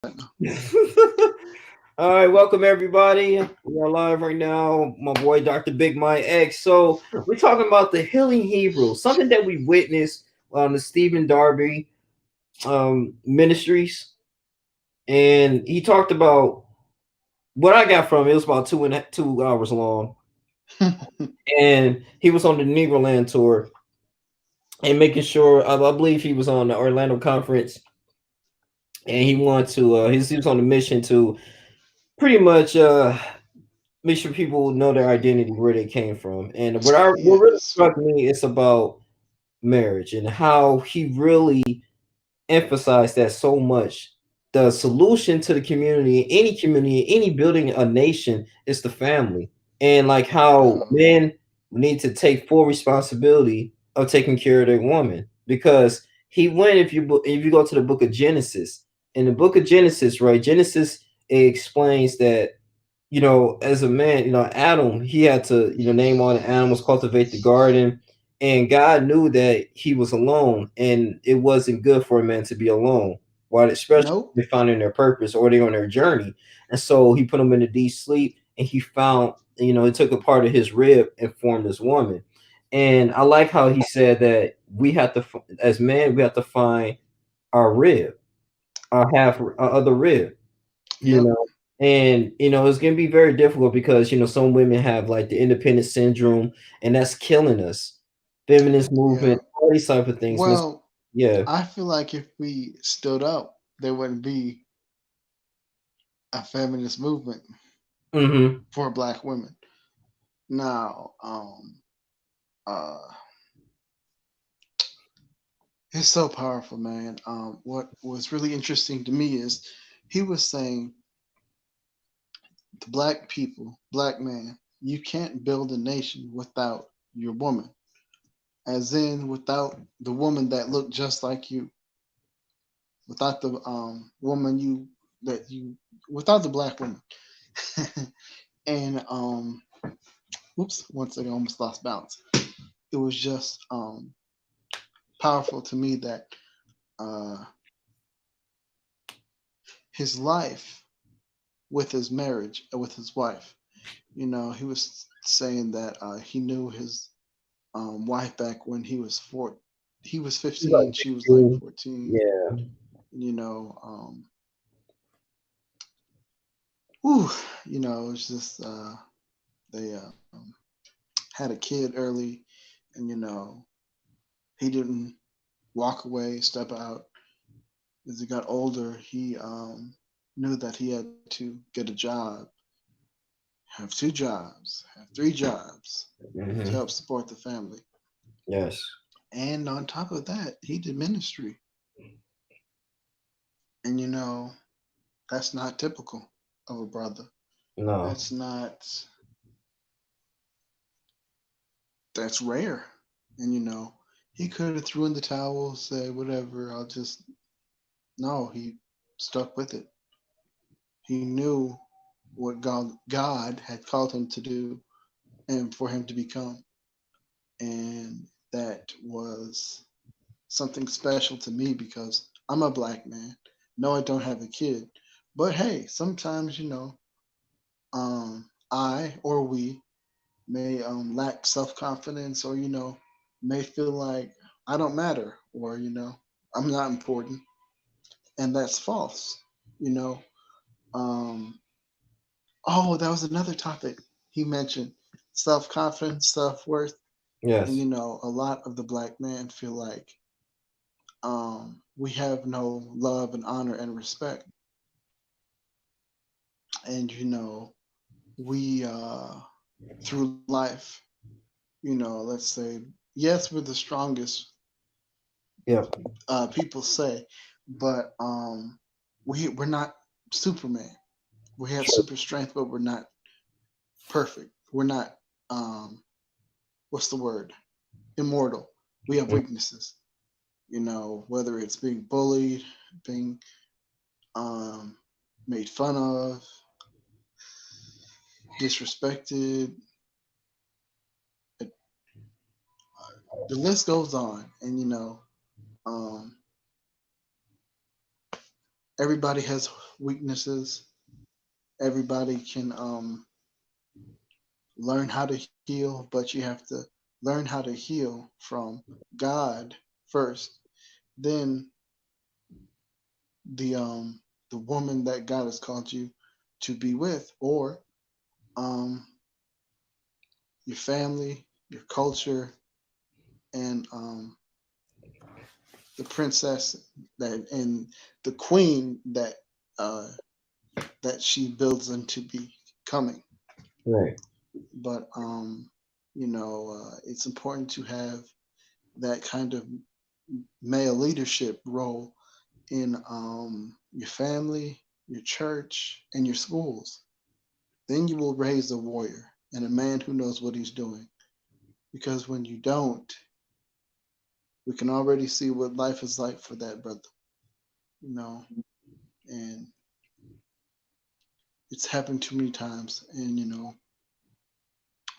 All right, welcome everybody. We are live right now. My boy Dr. Big My X. So we're talking about the Healing Hebrew, something that we witnessed on the Stephen Darby ministries, and he talked about what I got from it. It was about 2 hours long, and he was on the Negroland tour and making sure. I believe he was on the Orlando conference, and he wanted to. He was on a mission to pretty much make sure people know their identity, where they came from. And what really Yes. struck me is about marriage and how he really emphasized that so much. The solution to the community, any building a nation is the family. And like how Um, men need to take full responsibility of taking care of their woman. Because he went, if you go to the book of Genesis, in the book of Genesis, right? Genesis, it explains that as a man, Adam, he had to, name all the animals, cultivate the garden, and God knew that he was alone, and it wasn't good for a man to be alone, while especially nope. if they're finding their purpose or they're on their journey. And so he put him in a deep sleep, and he found, he took a part of his rib and formed this woman. And I like how he said that we have to, as men, we have to find our rib, our other rib, you Yep. know and it's going to be very difficult because some women have like the independent syndrome, and that's killing us. Feminist Yeah. movement, all these type of things. Well, Yeah. I feel like if we stood up, there wouldn't be a feminist movement Mm-hmm. for black women. Now, uh, it's so powerful, man. What was really interesting to me is he was saying the black people, black man, you can't build a nation without your woman, as in without the woman that looked just like you, without the woman you without the black woman. And whoops, once again, I almost lost balance. It was just powerful to me that uh, his life with his marriage with his wife. He was saying that he knew his wife back when he was four. He was She's 15. like She was like 16. 14. Yeah. You know, whew, it was just they had a kid early, and he didn't walk away, step out. As he got older, he knew that he had to get a job, have two jobs, have three jobs to Mm-hmm. help support the family. Yes. And on top of that, he did ministry. And that's not typical of a brother. No. That's not, that's rare. And he could have threw in the towel, said, whatever, I'll just, no, he stuck with it. He knew what God had called him to do and for him to become. And that was something special to me because I'm a black man. No, I don't have a kid. But hey, sometimes, I or we may lack self confidence, or, may feel like I don't matter, or, I'm not important. And that's false. You know, um, oh, that was another topic he mentioned: self confidence, self worth. And, Yes. a lot of the black men feel like we have no love and honor and respect. And, we, through life, let's say, yes, we're the strongest, Yep. people say, but we're not Superman. We have Sure. super strength, but we're not perfect. We're not, um, what's the word? Immortal. We have weaknesses, whether it's being bullied, being um, made fun of, disrespected. It, the list goes on. And, um, everybody has weaknesses. Everybody can learn how to heal, but you have to learn how to heal from God first. Then the um the woman that God has called you to be with, or um your family, your culture, and the princess that and the queen uh that she builds into becoming. Right. But it's important to have that kind of male leadership role in your family, your church, and your schools. Then you will raise a warrior and a man who knows what he's doing. Because when you don't, we can already see what life is like for that brother, you know, and it's happened too many times, and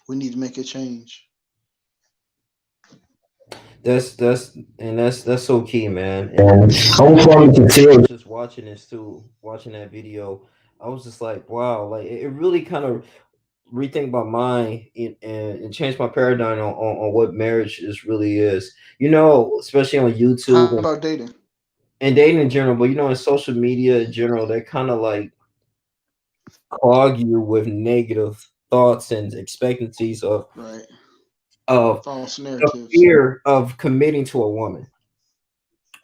we need to make a change. That's so key, man. And I was probably to tell just watching this too, watching that video. I was just like, wow, like it really kind of rethink my mind and change my paradigm on what marriage is really is. Especially on How YouTube about dating? and dating in general, but in social media in general, they kind of like clog you with negative thoughts and expectancies Right. of False the narratives. fear of committing to a woman.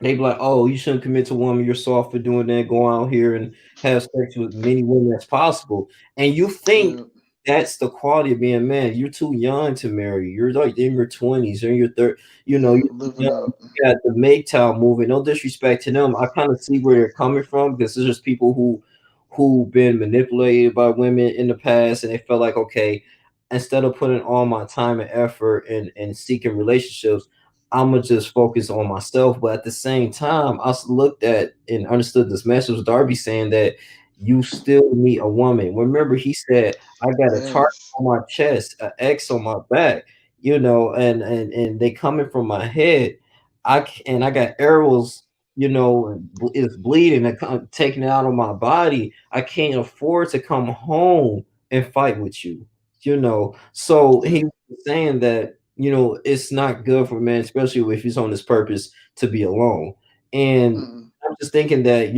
They be like, "Oh, you shouldn't commit to a woman. You're soft for doing that. Go out here and have sex with many women as possible." And you think Yeah. that's the quality of being a man. You're too young to marry. You're like in your 20s or in your third. Yeah. You're Living young. up. You got the MGTOW movement. No disrespect to them. I kind of see where they're coming from because there's just people who've been manipulated by women in the past, and they felt like, okay, instead of putting all my time and effort and seeking relationships, I'm gonna just focus on myself. But at the same time, looked at and understood this message with Darby saying that you still need a woman. Remember, he said, "I got a target Yes. on my chest, an X on my back," and they coming from my head. And I got arrows, it's bleeding and taking it out of my body. I can't afford to come home and fight with you. So Yeah. he was saying that it's not good for a man, especially if he's on this purpose to be alone. And Mm. I'm just thinking that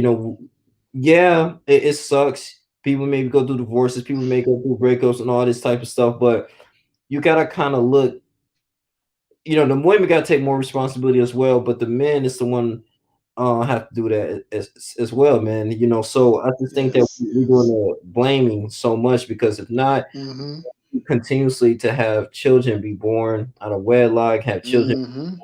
yeah, it sucks. People maybe go through divorces, people may go through breakups and all this type of stuff, but you gotta kind of look. The women gotta take more responsibility as well, but the men is the one have to do that as well, man. So I just think that Yes. we're doing Yes. the blaming so much because if not, Mm-hmm. continuously to have children be born out of wedlock, have children Mm-hmm.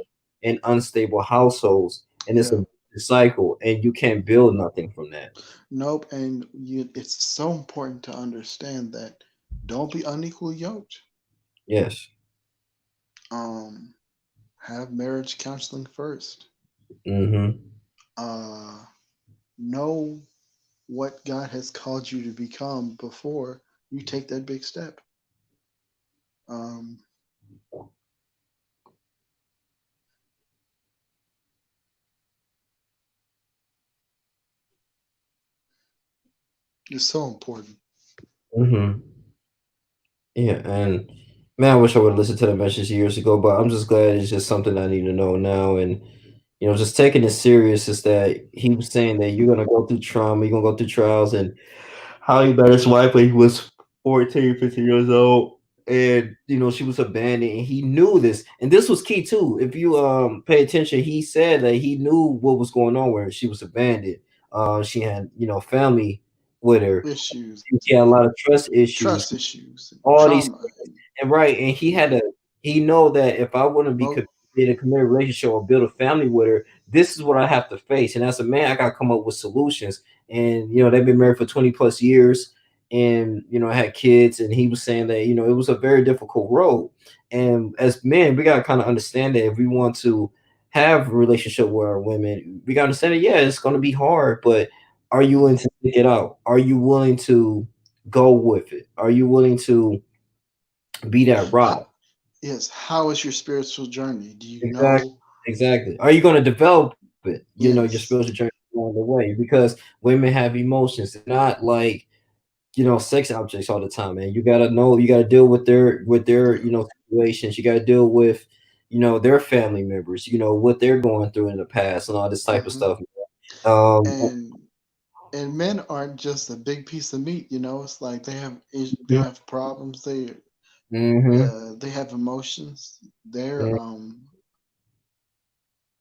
in unstable households, and it's a Yeah. cycle, and you can't build nothing from that. Nope. And it's so important to understand that don't be unequally yoked. Yes. Um, have marriage counseling first. Mm-hmm. Uh, know what God has called you to become before you take that big step. Um, it's so important. Mm-hmm. Yeah, and man, I wish I would have listened to the message years ago, but I'm just glad it's just something I need to know now. And just taking it serious is that he was saying that you're gonna go through trauma, you're gonna go through trials, and how he met his wife when he was 14, 15 years old. And she was abandoned, and he knew this. And this was key too. If you pay attention, he said that he knew what was going on where she was abandoned. She had, family with her. Issues, She had a lot of trust issues, trust issues, all these trauma, and right, and he know that if I want to be both. in a committed relationship or build a family with her, this is what I have to face. And as a man, I gotta come up with solutions. And they've been married for 20 plus years, and I had kids, and he was saying that it was a very difficult road. And as men, we gotta kind of understand that if we want to have a relationship with our women, we gotta understand that yeah, it's gonna be hard, but are you willing to stick it out? Are you willing to go with it? Are you willing to be that How, rock? yes, how is your spiritual journey? Do you Exactly, know? exactly. Are you gonna develop it? Your spiritual Yes, journey. along the way because women have emotions. They're not like sex objects all the time, man. You gotta know, you gotta deal with their, Yeah. situations. You gotta deal with, their family members, what they're going through in the past and all this type of Hmm. stuff. Um, And men aren't just a big piece of meat, you know. It's like they mhm, have problems. mhm, They have emotions. yeah,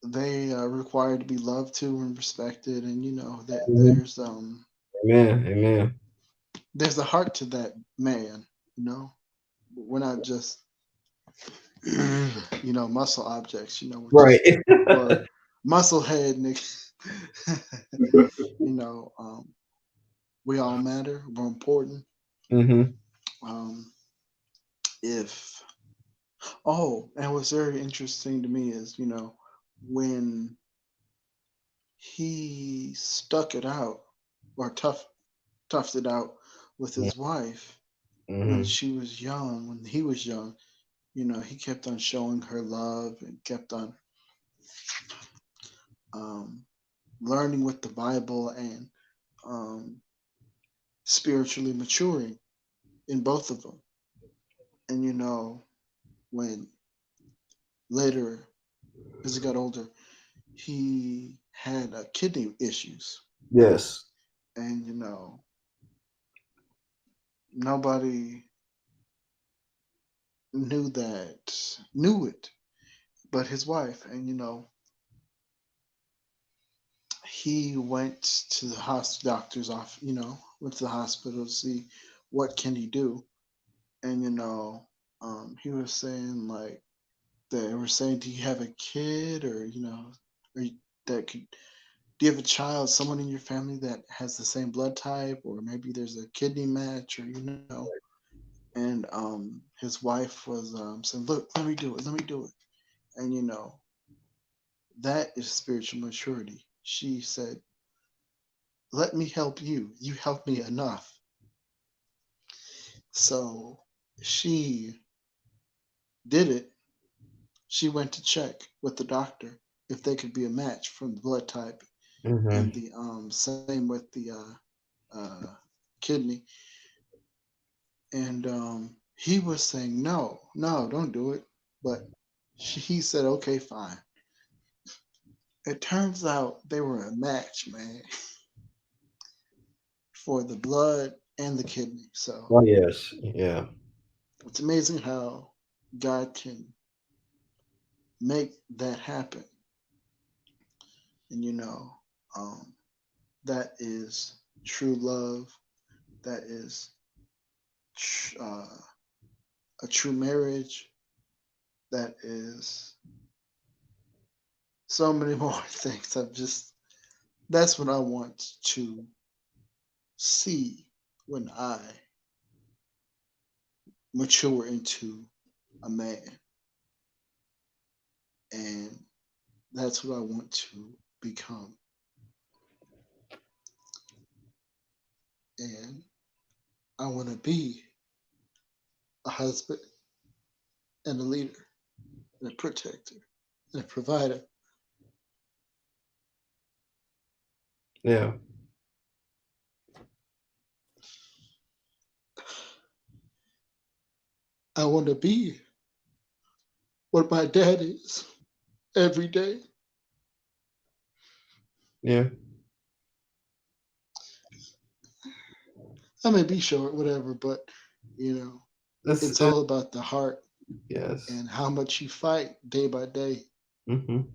They are required to be loved too and respected, and you know that mhm. Amen, amen. there's a heart to that man. You know, we're not just muscle objects. You know, we're Right. just or muscle head, nigga. you know, we all matter. We're important. Mhm. Um, if and what's very interesting to me is when he stuck it out or toughed it out with his wife when Mhm. she was young, when he was young. He kept on showing her love and kept on um, learning with the Bible and um, spiritually maturing in both of them. And when later, as he got older, he had kidney issues, Yes. and nobody knew it, but his wife. And he went to the doctor's off. Went to the hospital to see what can he do. And he was saying like they were saying, do you have a kid, or or that could do you have a child, someone in your family that has the same blood type, or maybe there's a kidney match, or and his wife was saying, look, let me do it, let me do it. And that is spiritual maturity. She said, let me help you, you help me enough. So she did it. She went to check with the doctor if they could be a match from the blood type, and Mhm. the same with the uh, kidney. And he was saying, no, no, don't do it. But he said, okay, fine. It turns out they were a match, man, for the blood and the kidney. So Oh yes. Yeah. it's amazing how God can make that happen. And um, that is true love. That is tr- uh, a true marriage. That is so many more things. That's what I want to see when I mature into a man. And that's what I want to become. And I want to be a husband and a leader and a protector and a provider. Yeah. I want to be what my dad is every day. Yeah. I may be short, whatever, but you know, That's it's all about the heart yes. and how much you fight day by day Mhm.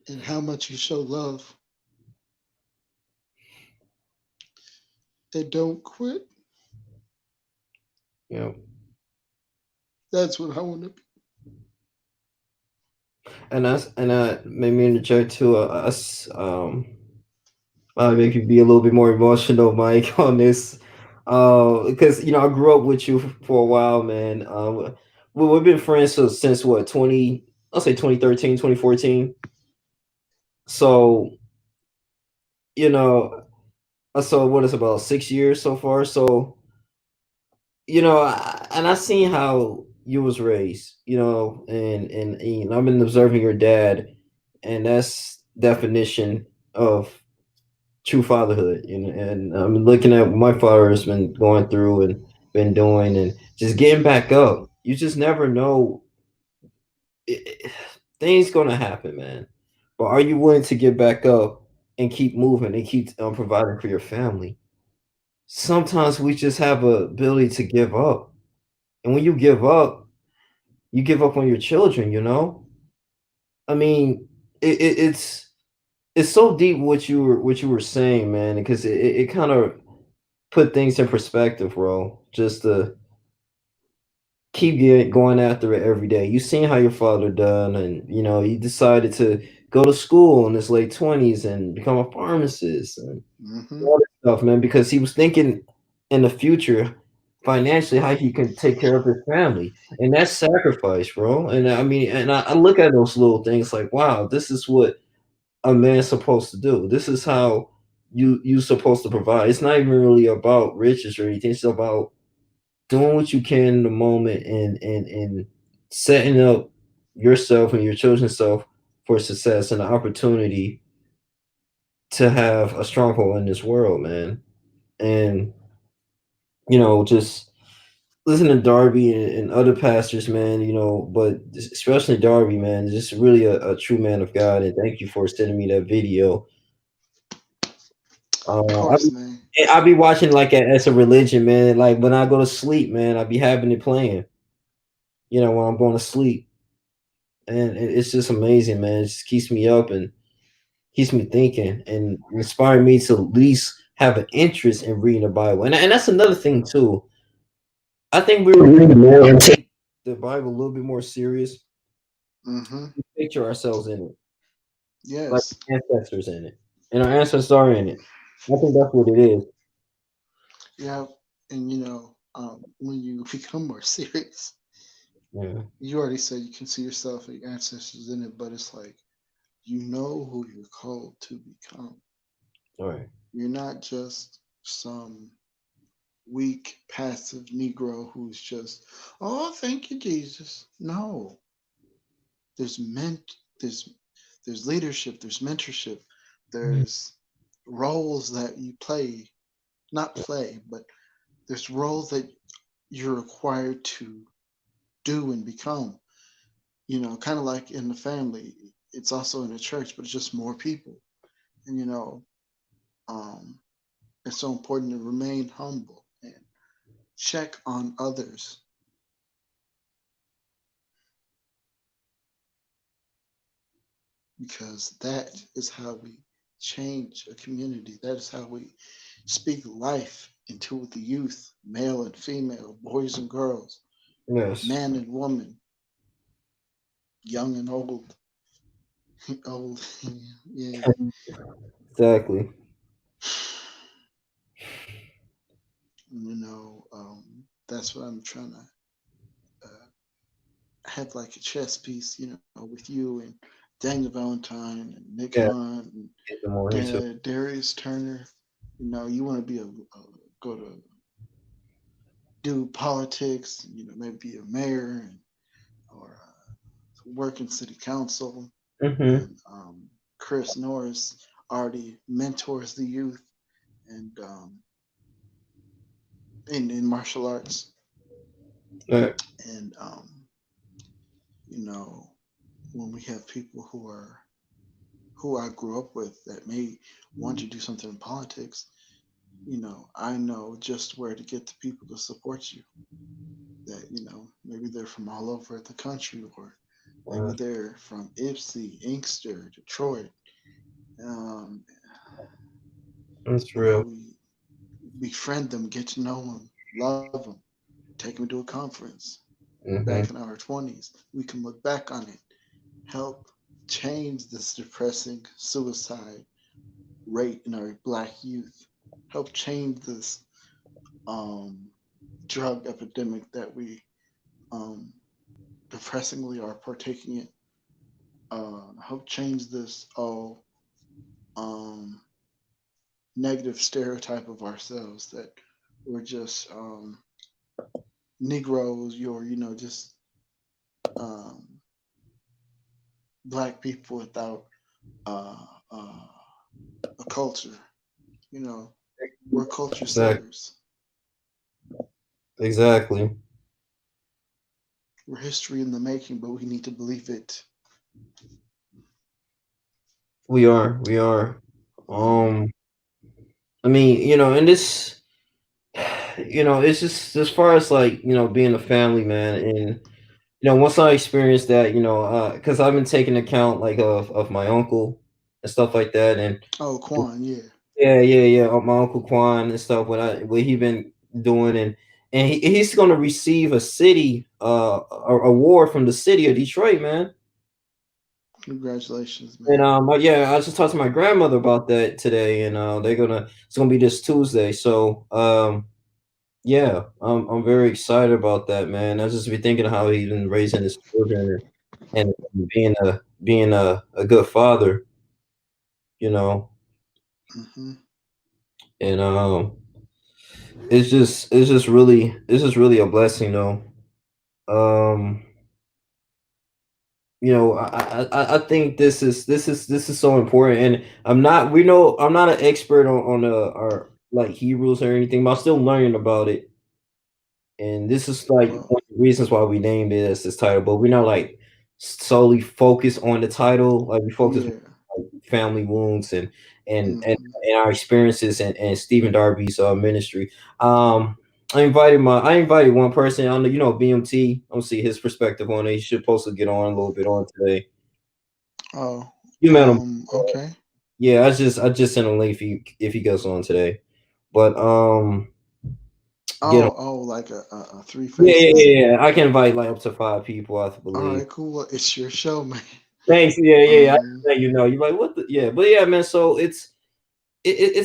and how much you show love and don't quit. Yeah. That's what I want to be. And that's and made me interject to us make you be a little bit more emotional, Mike, on this. Because I grew up with you for a while, man. We've been friends since what 20? I'll say 2013, 2014. So you know, so what is about 6 years so far. So and I seen how you was raised, and I've been observing your dad, and definition of true fatherhood. And I'm looking at what my father has been going through and been doing, and just getting back up. You just never know. Things gonna happen, man. But are you willing to get back up and keep moving and keep providing for your family? Sometimes we just have a ability to give up, and when you give up on your children. I mean, it's so deep what you were saying, man, because it kind of put things in perspective, bro. Just to going after it every day. You seen how your father done, and he decided to go to school in his late 20s and become a pharmacist and Mm-hmm. all that stuff, man, because he was thinking in the future financially how he can take care of his family. And that's sacrifice, bro. And I mean, and I look at those little things like, wow, this is what a man's supposed to do. This is how you supposed to provide. It's not even really about riches or anything. It's about doing what you can in the moment, and setting up yourself and your children's self for success and the opportunity to have a stronghold in this world, man. And just listen to Darby and other pastors, man. But especially Darby, man, just really a true man of God. And thank you for sending me that video. Of Uh, I course, man. I be watching like as a religion, man. Like when I go to sleep, man, I be having it playing. When I'm going to sleep, and it's just amazing, man. It just keeps me up and keeps me thinking and inspiring me to at least have an interest in reading the Bible. And that's another thing too. I think we were reading more and take the Bible a little bit more serious. Mm-hmm. We picture ourselves in it, like Yes. ancestors in it, and our ancestors are in it. I think that's what it is. Yeah. And when you become more serious, Yeah. you already said you can see yourself and your ancestors in it, but it's like you know who you're called to become. All right. You're not just some weak, passive Negro who's just, oh, thank you, Jesus. No, there's ment, there's there's leadership, there's mentorship, there's roles that you play, not play, but there's roles that you're required to do and become. Kind of like in the family, it's also in the church, but it's just more people. And um, it's so important to remain humble and check on others because that is how we change a community. That is how we speak life into the youth, male and female, boys and girls, Yes. man and woman, young and old. Old, yeah. Exactly. That's what I'm trying to have like a chess piece, with you and Daniel Valentine and Nick Yeah. Hunt and Get them more into. Darius Turner. You want to be go to do politics, maybe be a mayor or work in city council. Mm-hmm. And Chris Norris already mentors the youth and in martial arts. Right. And you know, when we have people who I grew up with that may want to do something in politics, I know just where to get the people to support you. That maybe they're from all over the country, or maybe they're from Ipsy, Inkster, Detroit. Um, That's real. we befriend them, get to know them, love them, take them to a conference. Back in Mm-hmm. our 20s, we can look back on it, help change this depressing suicide rate in our black youth, help change this um, drug epidemic that we um, depressingly are partaking in. Help change this um, negative stereotype of ourselves that we're just Negroes, you're just um, black people without a culture, you know, where culture Exactly. serves, Exactly. we're history in the making, but we need to believe it. We are. We are. Um. I mean, and this, it's just as far as like being a family man, and once I experienced that, because I've been taking account like of my uncle and stuff like that, and Oh, Quan, yeah. yeah, my uncle Quan and stuff. What he been doing, and he's going to receive a city award from the city of Detroit, man. Congratulations, And man. yeah, I just talked to my grandmother about that today, and it's gonna be this Tuesday. So yeah, I'm very excited about that, man. I just be thinking how he's been raising his children and being a good father, you know, Hmm. and it's just really a blessing, though. Um, I think this is so important, and I'm not an expert on our like Hebrews or anything, but I'm still learning about it. And this is like Well, one of the reasons why we named it as this title, but we're not like solely focused on the title. Like we focus yeah. on like, family wounds and and, Hmm. and our experiences and Stephen Darby's ministry. Um, I invited one person. I know BMT. I don't see his perspective on it. He should supposed to get on a little bit on today. Oh, You met him. okay. Yeah, I just sent him a link if he goes on today. But get him. Like a three Yeah, yeah, faces. yeah, yeah. I can invite like up to 5 people, I All believe. right, cool. Well, it's your show, man. Thanks. Yeah, yeah, yeah. I Um, let you know. You're like, what the? Yeah, but yeah, man. So it's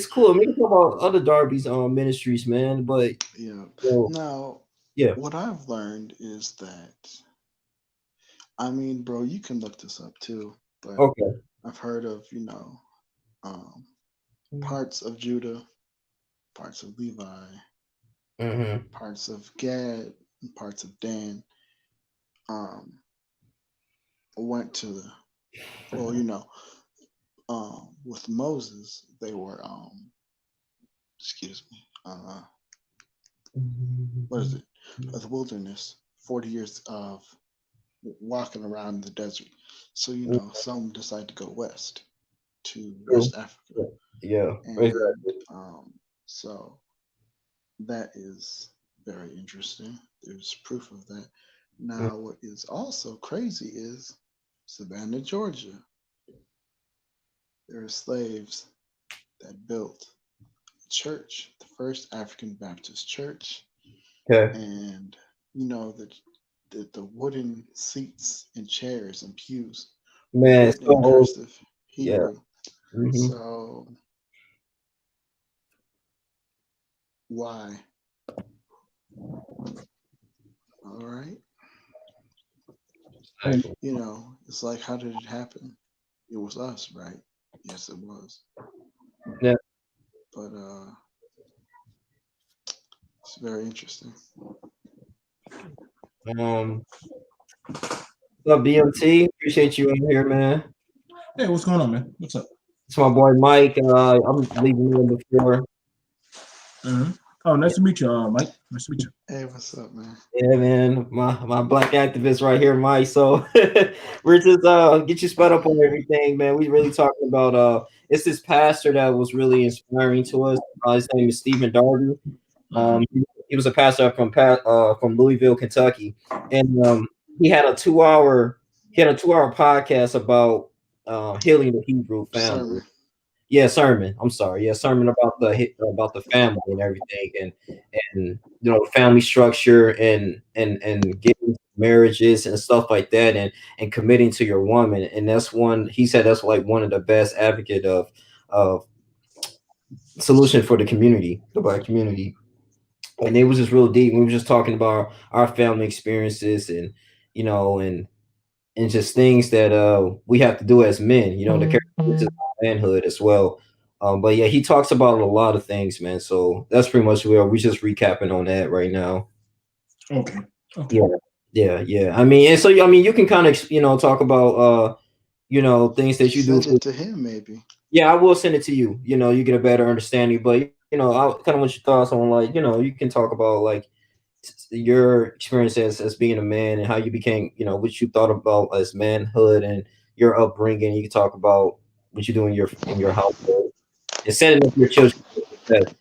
cool. I mean, we can talk about other Darby's ministries, man. But yeah. well, Now, yeah. what I've learned is that, I mean, bro, you can look this up too, but Okay. I've heard of, um, parts of Judah, parts of Levi, Mm-hmm. parts of Gad, and parts of Dan, um, went to the, well, with Moses, they were, excuse me, what is it? The wilderness, 40 years of walking around the desert. So, some decide to go west to True. West Africa. Yeah. And Exactly. so that is very interesting. There's proof of that. Now, what is also crazy is Savannah, Georgia. There are slaves that built a church, the first African Baptist church, Okay. and the wooden seats and chairs and pews were Man, written in so cursive yeah. Hebrew. Mm-hmm. So why? All right. Exactly. It's like, how did it happen? It was us, right? Yes, it was. Yeah. But it's very interesting. Um. What's up, BMT? Appreciate you in here, man. Hey, what's going on, man? What's up? It's my boy Mike. I'm leaving you before. Mm-hmm. Oh, nice to meet you, Mike. Nice to meet you. Hey, what's up, man? Yeah, man, my black activist right here, Mike. So we're just get you sped up on everything, man. We really talking about it's this pastor that was really inspiring to us. His name is Stephen Darby. Mm-hmm. He was a pastor from Louisville, Kentucky, and he had a 2 hour podcast about healing the Hebrew family. Sermon. Yeah, sermon. I'm sorry. Yeah, sermon about the family and everything, and family structure and getting marriages and stuff like that, and committing to your woman. And that's one. He said that's like one of the best advocate of solution for the community, the black community. And it was just real deep. We were just talking about our family experiences and and just things that we have to do as men, the characteristics of manhood as well. But yeah, he talks about a lot of things, man. So that's pretty much where we just recapping on that right now. Okay. Okay. Yeah, yeah. I mean, and so you can kind of talk about things that you do Send for. it to him, maybe. Yeah, I will send it to you. You know, you get a better understanding. But you know, I kind of want your thoughts on like, you know, you can talk about like your experience as being a man and how you became, you know, what you thought about as manhood and your upbringing. You can talk about what you do in your household and setting up your children for success.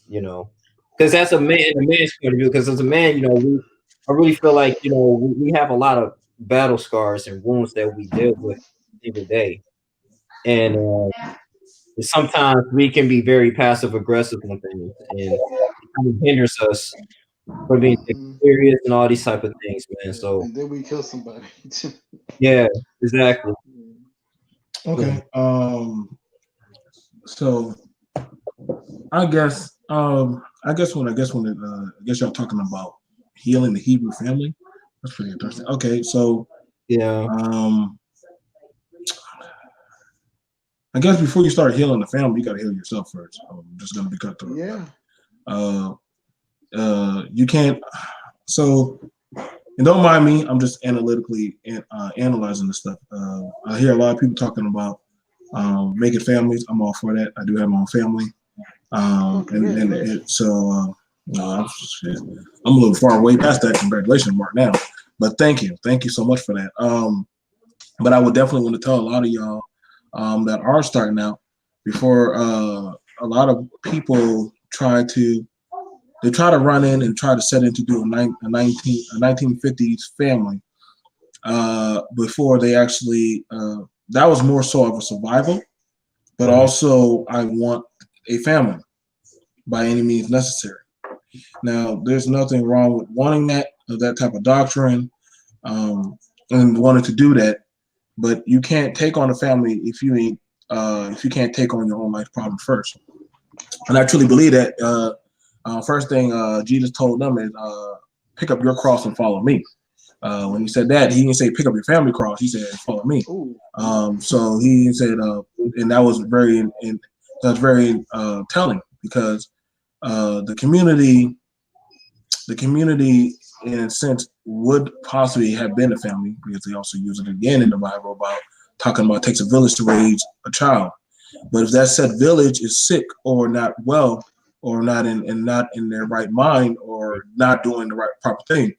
You know, because that's a man's point of view. Because as a man, you know, I really feel like you know we have a lot of battle scars and wounds that we deal with every day, and sometimes we can be very passive aggressive on things, and it kind of hinders us from being taken Hmm. serious and all these type of things, man. So And then we kill somebody. yeah, exactly. Okay. So I guess y'all talking about healing the Hebrew family. That's pretty interesting. Mhm. Okay, so Yeah, um, I guess before you start healing the family, you got to heal yourself first. I'm just gonna be cutthroat. Yeah. Uh, you can't. So, and don't mind me. I'm just analytically analyzing this stuff. I hear a lot of people talking about making families. I'm all for that. I do have my own family. Oh, And congratulations. I'm a little far way past that congratulations mark now. But thank you so much for that. But I would definitely want to tell a lot of y'all that are starting out before a lot of people try to run in and try to set in to do a 1950s family before they actually that was more so of a survival, but mhm. also I want a family by any means necessary. Now, there's nothing wrong with wanting that type of doctrine and wanting to do that, but you can't take on a family if you can't take on your own life problem first. And I truly believe that first thing Jesus told them is pick up your cross and follow me. When he said that, he didn't say pick up your family cross. He said follow me. Ooh. So he said, and that was very telling because the community in a sense would possibly have been a family because they also use it again in the Bible about talking about it takes a village to raise a child. But if that said village is sick or not well or not in their right mind or not doing the right proper thing,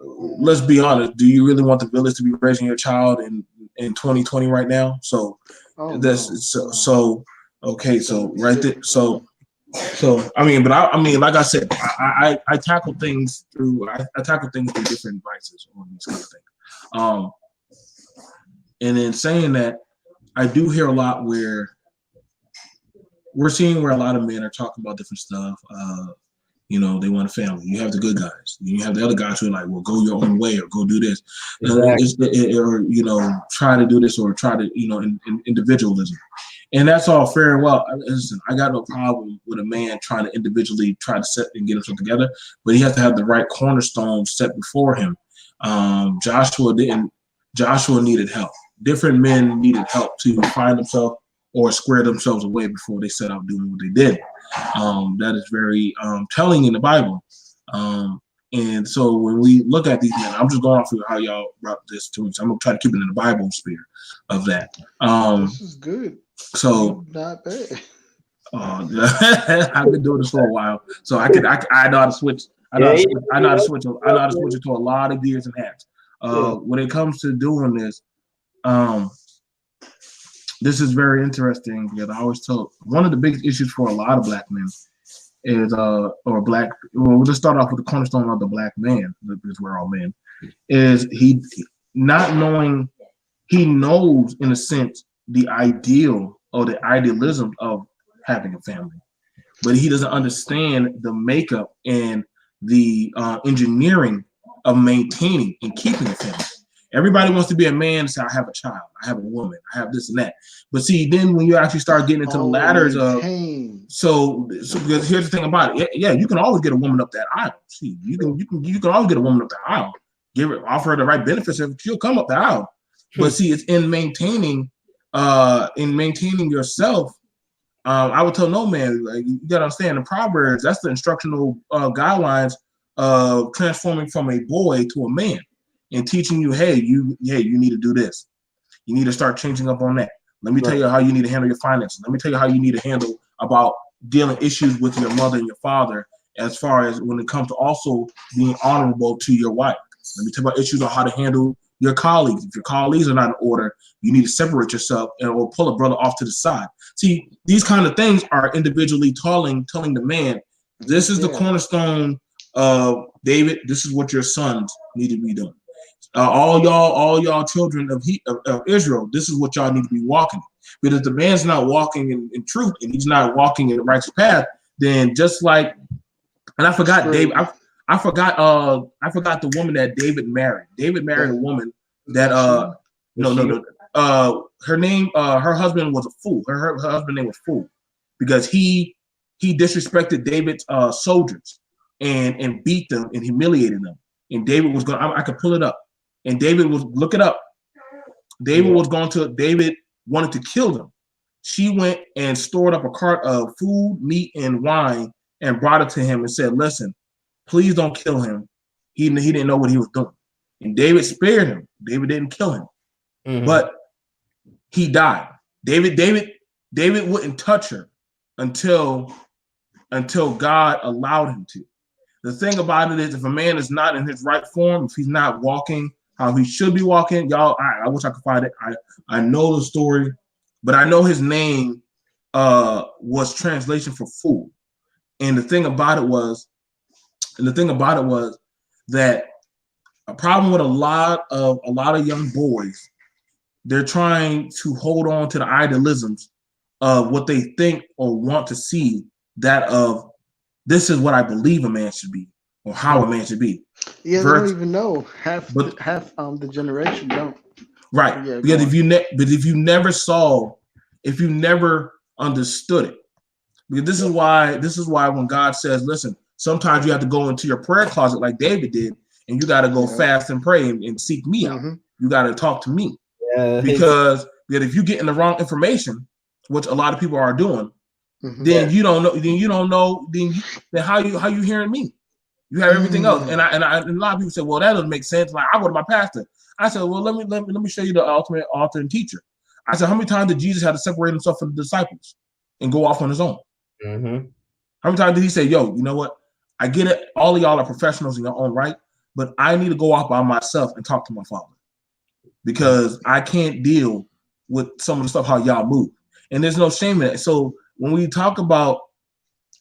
let's be honest. Do you really want the village to be raising your child in 2020 right now? So Oh no, that's no. okay. It's gonna So be right there. sick. So I mean, but I mean, like I said, I tackle things through I tackle things through different devices on these kind of things. Um, and in saying that, I do hear a lot where we're seeing where a lot of men are talking about different stuff. They want a family. You have the good guys. You have the other guys who are like, well, go your own way or go do this, Exactly. or try to do this or try to in individualism. And that's all fair and well. Listen, I got no problem with a man trying to individually try to set and get himself together, but he has to have the right cornerstone set before him. Joshua didn't. Joshua needed help. Different men needed help to find themselves or square themselves away before they set out doing what they did. That is very telling in the Bible. And so when we look at these men, I'm just going off of how y'all brought this to me. So I'm gonna try to keep it in the Bible sphere of that. This is good. So You not bad. I've been doing this for a while, so I know how to switch. Yeah, yeah, I know how to switch. I know how to yeah, switch it to a lot of gears and hats. yeah. When it comes to doing this, um, this is very interesting because I always tell one of the biggest issues for a lot of black men is or black. Well, we'll just start off with the cornerstone of the black man because we're all men. Is he not knowing? He knows in a sense the ideal or the idealism of having a family, but he doesn't understand the makeup and the engineering of maintaining and keeping a family. Everybody wants to be a man and say, I have a child, I have a woman, I have this and that. But see, then when you actually start getting into the Oh, ladders of maintain. because here's the thing about it. Yeah, you can always get a woman up that aisle. See, you can always get a woman up the aisle. Offer her the right benefits, and she'll come up the aisle. But see, it's in maintaining yourself. I would tell no man, like you gotta understand the Proverbs. That's the instructional guidelines of transforming from a boy to a man and teaching you, hey, you need to do this. You need to start changing up on that. Let me tell you how you need to handle your finances. Let me tell you how you need to handle about dealing issues with your mother and your father, as far as when it comes to also being honorable to your wife. Let me tell you about issues on how to handle your colleagues. If your colleagues are not in order, you need to separate yourself or pull a brother off to the side. See, these kind of things are individually telling the man, this is the cornerstone of David. This is what your sons need to be doing. All y'all children of Israel, this is what y'all need to be walking. But if the man's not walking in truth and he's not walking in the righteous path, then just like, and I forgot David, I forgot the woman that David married. David married a woman that her name, her husband was a fool. Her husband name was Fool, because he disrespected David's soldiers and beat them and humiliated them. And David was going, I could pull it up. And David was, look it up. David wanted to kill them. She went and stored up a cart of food, meat, and wine and brought it to him and said, listen, please don't kill him. He didn't know what he was doing. And David spared him. David didn't kill him, but he died. David wouldn't touch her until God allowed him to. The thing about it is, if a man is not in his right form, if he's not walking how he should be walking, y'all, I wish I could find it. I know the story, but I know his name was translation for fool. And the thing about it was that a problem with a lot of young boys, they're trying to hold on to the idealisms of what they think or want to see, that of this is what I believe a man should be or how a man should be. Yeah, they don't even know half the generation don't. Right. Yeah, because if you never understood it, because this is why when God says, listen, sometimes you have to go into your prayer closet like David did, and you got to go fast and pray and seek me out. You got to talk to me. Because if you get in the wrong information, which a lot of people are doing, then you don't know. Then how you hearing me? You have everything else. And a lot of people say, well, that doesn't make sense. Like, I go to my pastor. I said, well, let me show you the ultimate author and teacher. I said, how many times did Jesus have to separate himself from the disciples and go off on his own? How many times did he say, yo, you know what? I get it. All of y'all are professionals in your own right, but I need to go off by myself and talk to my Father, because I can't deal with some of the stuff how y'all move. And there's no shame in it. So when we talk about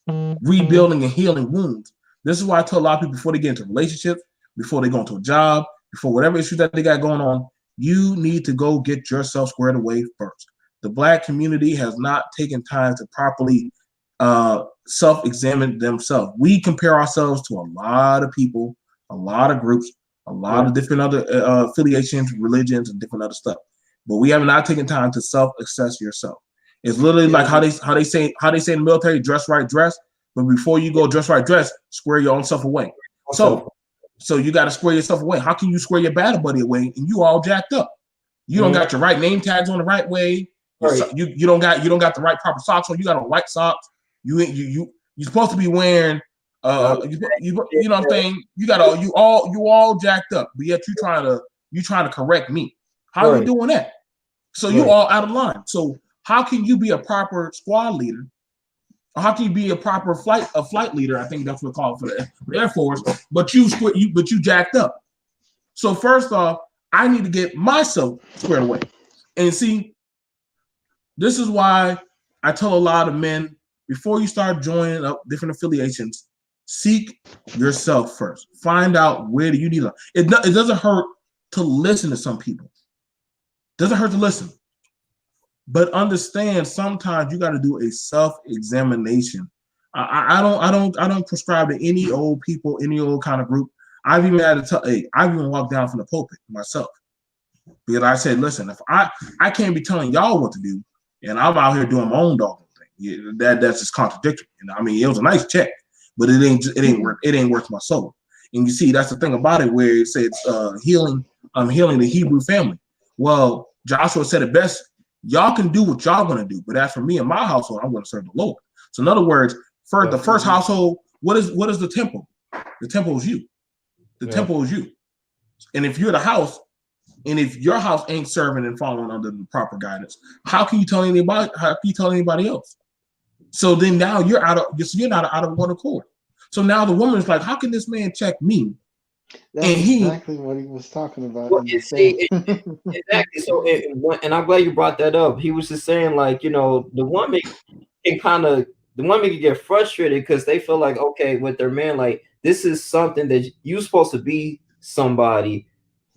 rebuilding and healing wounds, this is why I tell a lot of people, before they get into relationships, before they go into a job, before whatever issue that they got going on, you need to go get yourself squared away first. The Black community has not taken time to properly self-examine themselves. We compare ourselves to a lot of people, a lot of groups, a lot of different other affiliations, religions, and different other stuff. But we have not taken time to self-assess yourself. It's literally like how they say in the military, dress right, dress. But before you go dress right, dress, square your own self away. So you got to square yourself away. How can you square your battle buddy away and you all jacked up? You don't got your right name tags on the right way. Right. You don't got the right proper socks on. You got on white socks. You're supposed to be wearing you know what I'm saying? You all jacked up, but yet you trying to correct me. How are you doing that? So you all out of line. So how can you be a proper squad leader? Or how can you be a proper flight leader? I think that's what we call it for the Air Force. But you jacked up. So first off, I need to get myself squared away. And see, this is why I tell a lot of men, before you start joining up different affiliations, seek yourself first. Find out where do you need to. It doesn't hurt to listen to some people. It doesn't hurt to listen. But understand, sometimes you got to do a self-examination. I don't prescribe to any old people, any old kind of group. I've even had to tell, I've even walked down from the pulpit myself, because I said, listen, if I can't be telling y'all what to do, and I'm out here doing my own dog thing, that's just contradictory. I mean, it was a nice check, but it ain't worth my soul. And you see, that's the thing about it, where it says healing the Hebrew family. Well, Joshua said it best. Y'all can do what y'all gonna do, but as for me and my household, I'm gonna serve the Lord. So in other words, for the first household, what is the temple? The temple is you. The temple is you. And if you're the house, And if your house ain't serving and following under the proper guidance, how can you tell anybody? How can you tell anybody else? So then now you're not out of one accord. So now the woman is like, how can this man check me? That's And he, exactly what he was talking about Well, in the you see, thing. exactly. So, and I'm glad you brought that up. He was just saying, like, the woman can get frustrated because they feel like, okay, with their man, like, this is something that you're supposed to be somebody,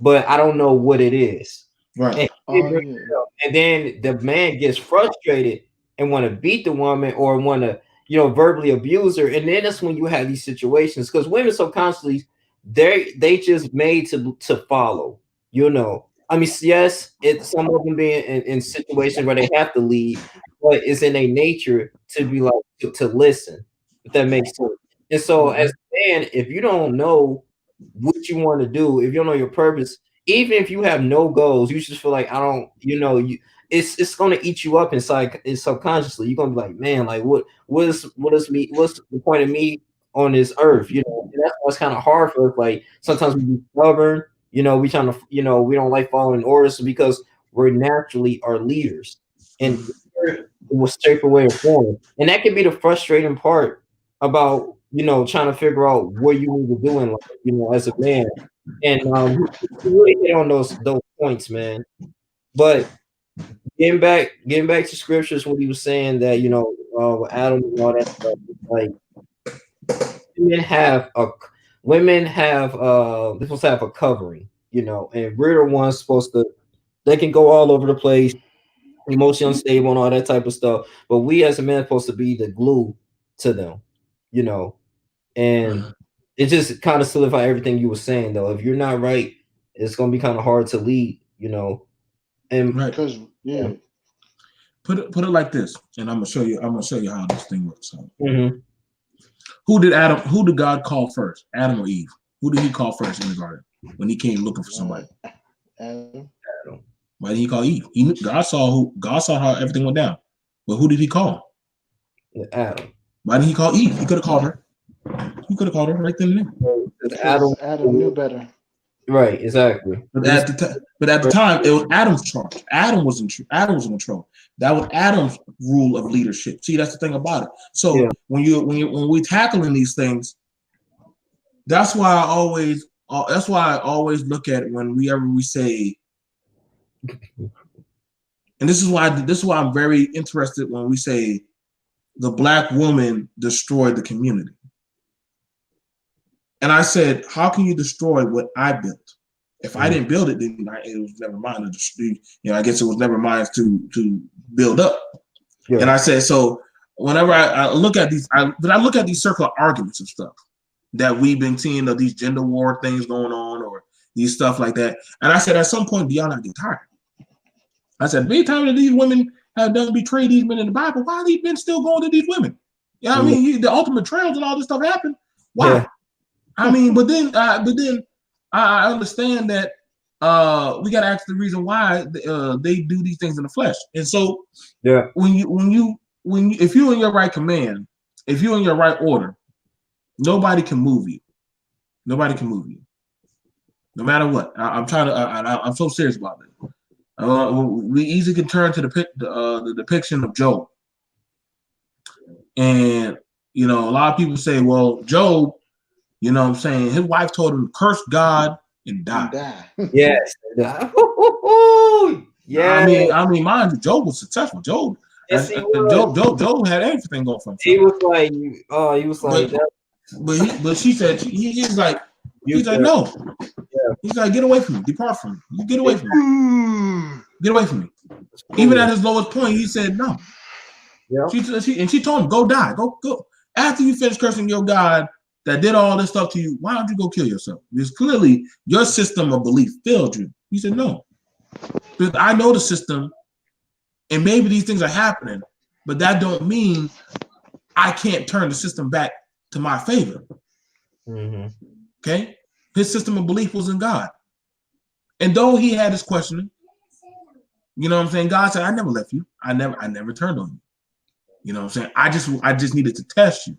but I don't know what it is. right. Oh yeah. And then the man gets frustrated and want to beat the woman or want to, verbally abuse her. And then that's when you have these situations because women so constantly they just made to follow. I mean, yes, it's some of them being in situations where they have to lead, but it's in their nature to be like to listen, if that makes sense. And so, as a man, if you don't know what you want to do, if you don't know your purpose, even if you have no goals, you just feel like I don't, it's gonna eat you up inside and subconsciously. You're gonna be like, man, like what's the point of me on this earth? And that's what's kind of hard for us. Like sometimes we be stubborn, we trying to, we don't like following orders because we're naturally our leaders. And it was shape away or form. And that can be the frustrating part about, trying to figure out what you need to do in life, as a man. And we really hit on those points, man. But getting back to scriptures, what he was saying that with Adam and all that stuff, like women have a they're supposed to have a covering, and we're the ones supposed to. They can go all over the place, emotionally unstable and all that type of stuff. But we as a man are supposed to be the glue to them, and it just kind of solidify everything you were saying though. If you're not right, it's gonna be kind of hard to lead, And Right. Because Put it like this, and I'm gonna show you how this thing works. So, mhm. who did God call first? Adam or Eve? Who did he call first in the garden when he came looking for somebody? Adam. Why did he call Eve? God saw how everything went down. But who did he call? Adam. Why didn't he call Eve? He could have called her. He could have called her right then and there. Because Adam knew better. Right, exactly. But at the time, it was Adam's charge. Adam was in control. That was Adam's rule of leadership. See, that's the thing about it. So when we tackling these things, that's why I always look at it whenever we say, and this is why I'm very interested when we say the black woman destroyed the community. And I said, how can you destroy what I built? If I didn't build it, then it was never mine to destroy. I guess it was never mine to build up. Yeah. And I said, so whenever I look at these, I look at these circular arguments and stuff that we've been seeing of these gender war things going on or these stuff like that. And I said, at some point, do y'all not get tired? I said, many times that these women have done betray these men in the Bible, why are these men still going to these women? I mean, the ultimate trials and all this stuff happened. Why? Yeah. I mean, but then I understand that we got to ask the reason why they do these things in the flesh. And so, if you're in your right command, if you're in your right order, nobody can move you. Nobody can move you, no matter what. I'm so serious about this. We easily can turn to the depiction of Job, and a lot of people say, well, Job. You know what I'm saying? His wife told him to curse God and die. Yes. Yeah. I mean, mind you, Job was successful. Job had everything going for him. He was like, but she said he's like no. Yeah. He's like, get away from me, depart from me. You get away from me. Get away from me. Even at his lowest point, he said no. Yeah. She told him, go die. Go. After you finish cursing your God that did all this stuff to you, why don't you go kill yourself? Because clearly your system of belief failed you. He said, no. Because I know the system, and maybe these things are happening, but that don't mean I can't turn the system back to my favor. Mm-hmm. Okay? His system of belief was in God. And though he had his questioning, you know what I'm saying? God said, I never left you. I never turned on you. You know what I'm saying? I just needed to test you.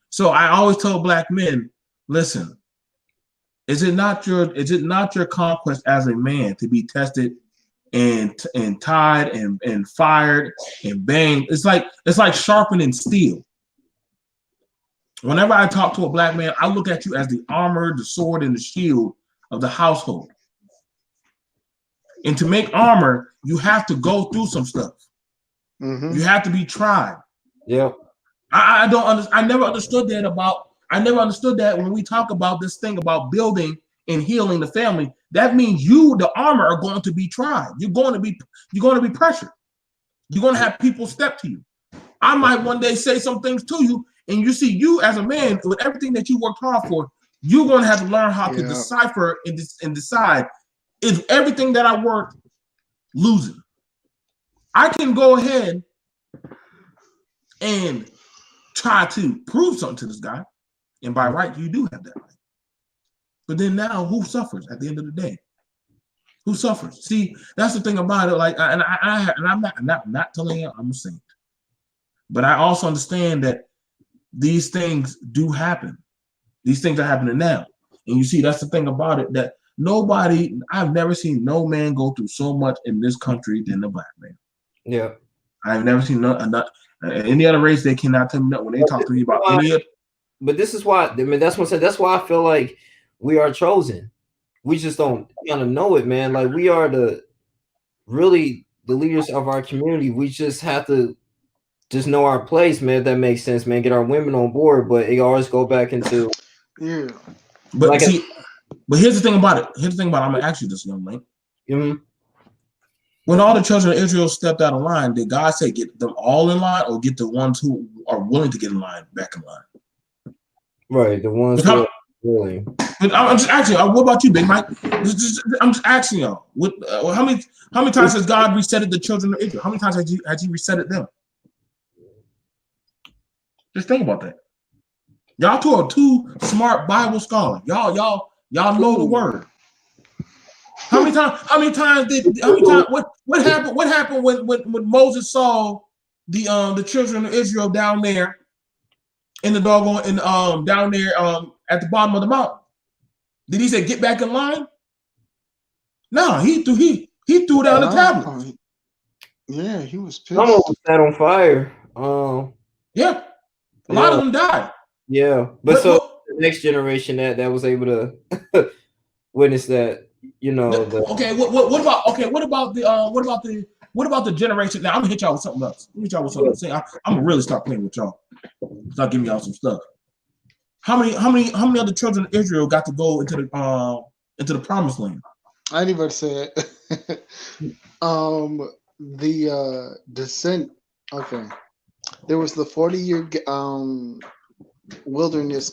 So I always tell black men, listen, Is it not your conquest as a man to be tested and tied and fired and banged? It's like sharpening steel. Whenever I talk to a black man, I look at you as the armor, the sword, and the shield of the household. And to make armor, you have to go through some stuff. Mm-hmm. You have to be tried. Yeah. I never understood that when we talk about this thing about building and healing the family. That means you, the armor, are going to be tried. You're going to be pressured. You're going to have people step to you. I might one day say some things to you, and you see you as a man with everything that you worked hard for. You're going to have to learn how to decipher and decide, is everything that I worked losing? I can go ahead and try to prove something to this guy, and by right, you do have that right. But then now, who suffers at the end of the day? Who suffers? See, that's the thing about it. Like, and I'm not telling you I'm a saint, but I also understand that these things do happen. These things are happening now, and you see, that's the thing about it, that I've never seen no man go through so much in this country than the black man. Yeah. I've never seen any other race. They cannot tell me that when they talk to me about any other. But this is why, I mean, that's what I said. That's why I feel like we are chosen. We just don't kind of know it, man. Like, we are the leaders of our community. We just have to just know our place, man. If that makes sense, man. Get our women on board, but it always go back into But like but here's the thing about it. I'm gonna ask you this, young man. Mm-hmm. When all the children of Israel stepped out of line, did God say get them all in line, or get the ones who are willing to get in line back in line? Right, the ones who are willing. I'm just asking. What about you, Big Mike? I'm just asking y'all. How many times has God resetted the children of Israel? How many times has He resetted them? Just think about that. Y'all two are two smart Bible scholars. Y'all know the word. What happened when Moses saw the children of Israel down there in the doggone down there at the bottom of the mountain? Did he say get back in line? No, he threw down the tablets. Yeah, he was pissed. Some of them set on fire. Yeah, a lot of them died. Yeah, but so the next generation that was able to witness that, you know. What about the generation? Now I'm gonna hit y'all with something else. I'm gonna really start playing with y'all. Start giving y'all some stuff. How many other children of Israel got to go into the promised land? I didn't even say it. The descent. Okay, there was the 40-year wilderness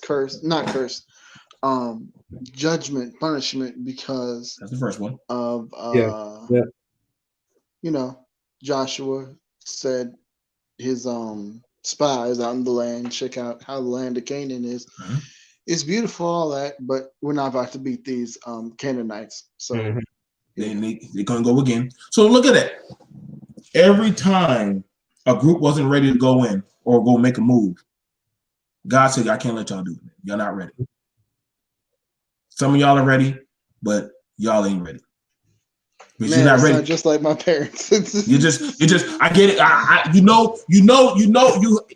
judgment, punishment, because that's the first one of you know, Joshua said his spies out in the land, check out how the land of Canaan is. Mm-hmm. It's beautiful, all that, but we're not about to beat these Canaanites. So they're gonna go again. So look at that. Every time a group wasn't ready to go in or go make a move, God said, I can't let y'all do it. You're not ready. Some of y'all are ready, but y'all ain't ready. Because you're not ready. Not just like my parents. you just I get it.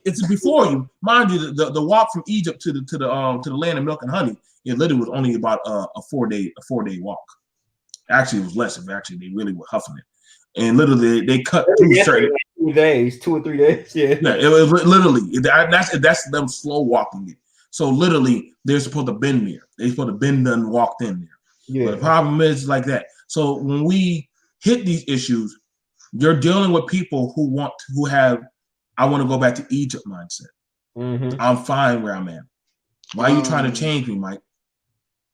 It's before you. Mind you, the walk from Egypt to the land of milk and honey, it literally was only about a 4-day walk. Actually, it was less. Actually, they really were huffing it. And literally they cut through certain 2 days, 2 or 3 days. Yeah. It was literally that's them slow walking it. So literally they're supposed to bend there. They're supposed to bend and walked in there. Yeah. But the problem is like that. So when we hit these issues, you're dealing with people who have I want to go back to Egypt mindset. Mm-hmm. I'm fine where I'm at. Why are you trying to change me, Mike?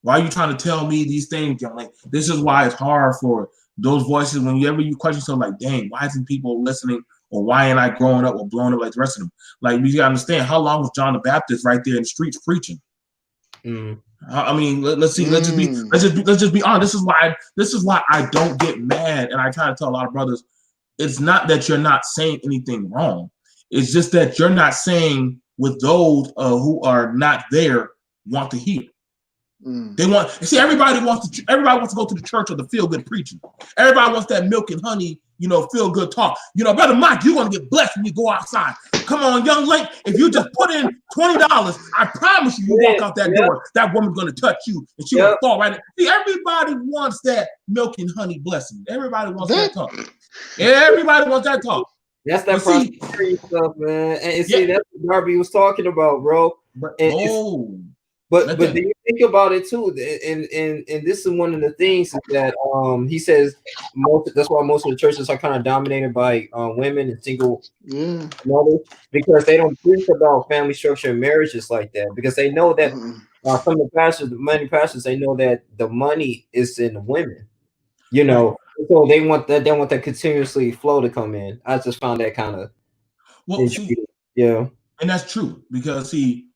Why are you trying to tell me these things? Like, this is why it's hard for those voices whenever you question something like, dang, why isn't people listening? Or why ain't I growing up or blowing up like the rest of them? Like, we gotta understand, how long was John the Baptist right there in the streets preaching? I mean, let's just be honest. This is why I don't get mad, and I try to tell a lot of brothers, it's not that you're not saying anything wrong. It's just that you're not saying what those who are not there want to hear. They want see everybody wants to go to the church or the feel good preaching. Everybody wants that milk and honey, feel good talk. Brother Mike, you're gonna get blessed when you go outside. Come on, young lady, if you just put in $20, I promise you walk out that door, that woman's gonna touch you and she will fall right in. See, everybody wants that milk and honey blessing. Everybody wants that talk. Everybody wants that talk. That's that prosperity stuff, man. And see, that's what Darby was talking about, bro. But do you think about it too? And this is one of the things that he says that's why most of the churches are kind of dominated by women and single mothers, because they don't think about family structure and marriages like that, because they know that some of the pastors, many pastors, they know that the money is in the women, so they want that continuously flow to come in. I just found that kind of and that's true, because see,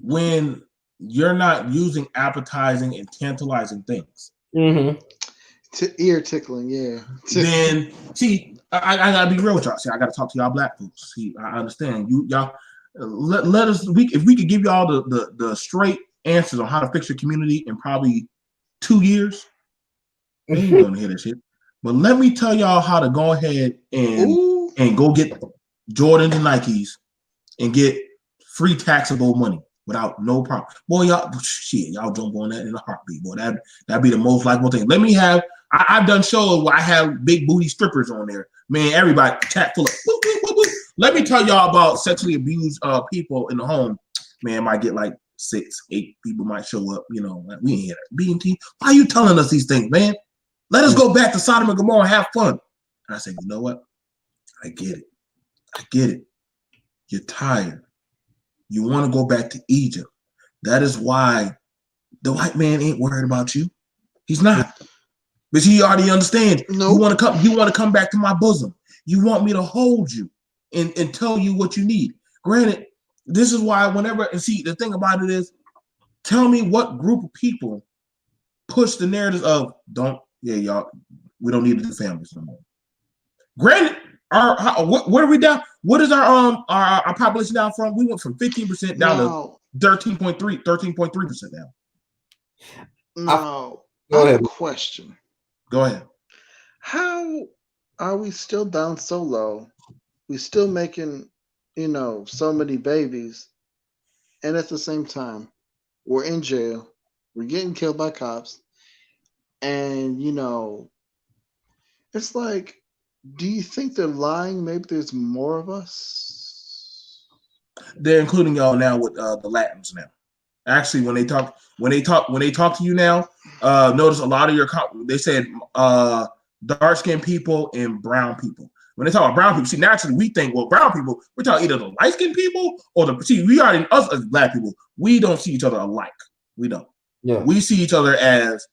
when you're not using appetizing and tantalizing things, ear tickling, then see, I gotta be real with y'all. See, I gotta talk to y'all black folks. See, I understand y'all. Let us. If we could give y'all the straight answers on how to fix your community in probably 2 years, you ain't gonna hear this shit. But let me tell y'all how to go ahead and go get Jordans and Nikes and get free taxable money without no problem. Boy, y'all jump on that in a heartbeat. Boy, that'd be the most likable thing. Let me have. I've done shows where I have big booty strippers on there. Man, everybody chat full of. Boop, boop, boop, boop. Let me tell y'all about sexually abused people in the home. Man, might get like 6, 8 people might show up. Like, we ain't here. B&T, why are you telling us these things, man? Let us go back to Sodom and Gomorrah and have fun. And I said, you know what? I get it. You're tired. You want to go back to Egypt. That is why the white man ain't worried about you. He's not. But he already understands. Nope. You want to come back to my bosom. You want me to hold you and tell you what you need. Granted, this is why and see, the thing about it is, tell me what group of people push the narrative of y'all, we don't need to do families no more. Granted, what are we down? What is our population down from? We went from 15% down to 13.3% now. No, I have a question. Go ahead. How are we still down so low? We still making, so many babies, and at the same time, we're in jail. We're getting killed by cops, and it's like, do you think they're lying? Maybe there's more of us. They're including y'all now with the Latins now. Actually, when they talk to you now, notice a lot of they said dark-skinned people and brown people. When they talk about brown people, see, naturally we think, well, brown people, we're talking either the light-skinned people or we already, us as black people, we don't see each other alike. We don't. Yeah. We see each other as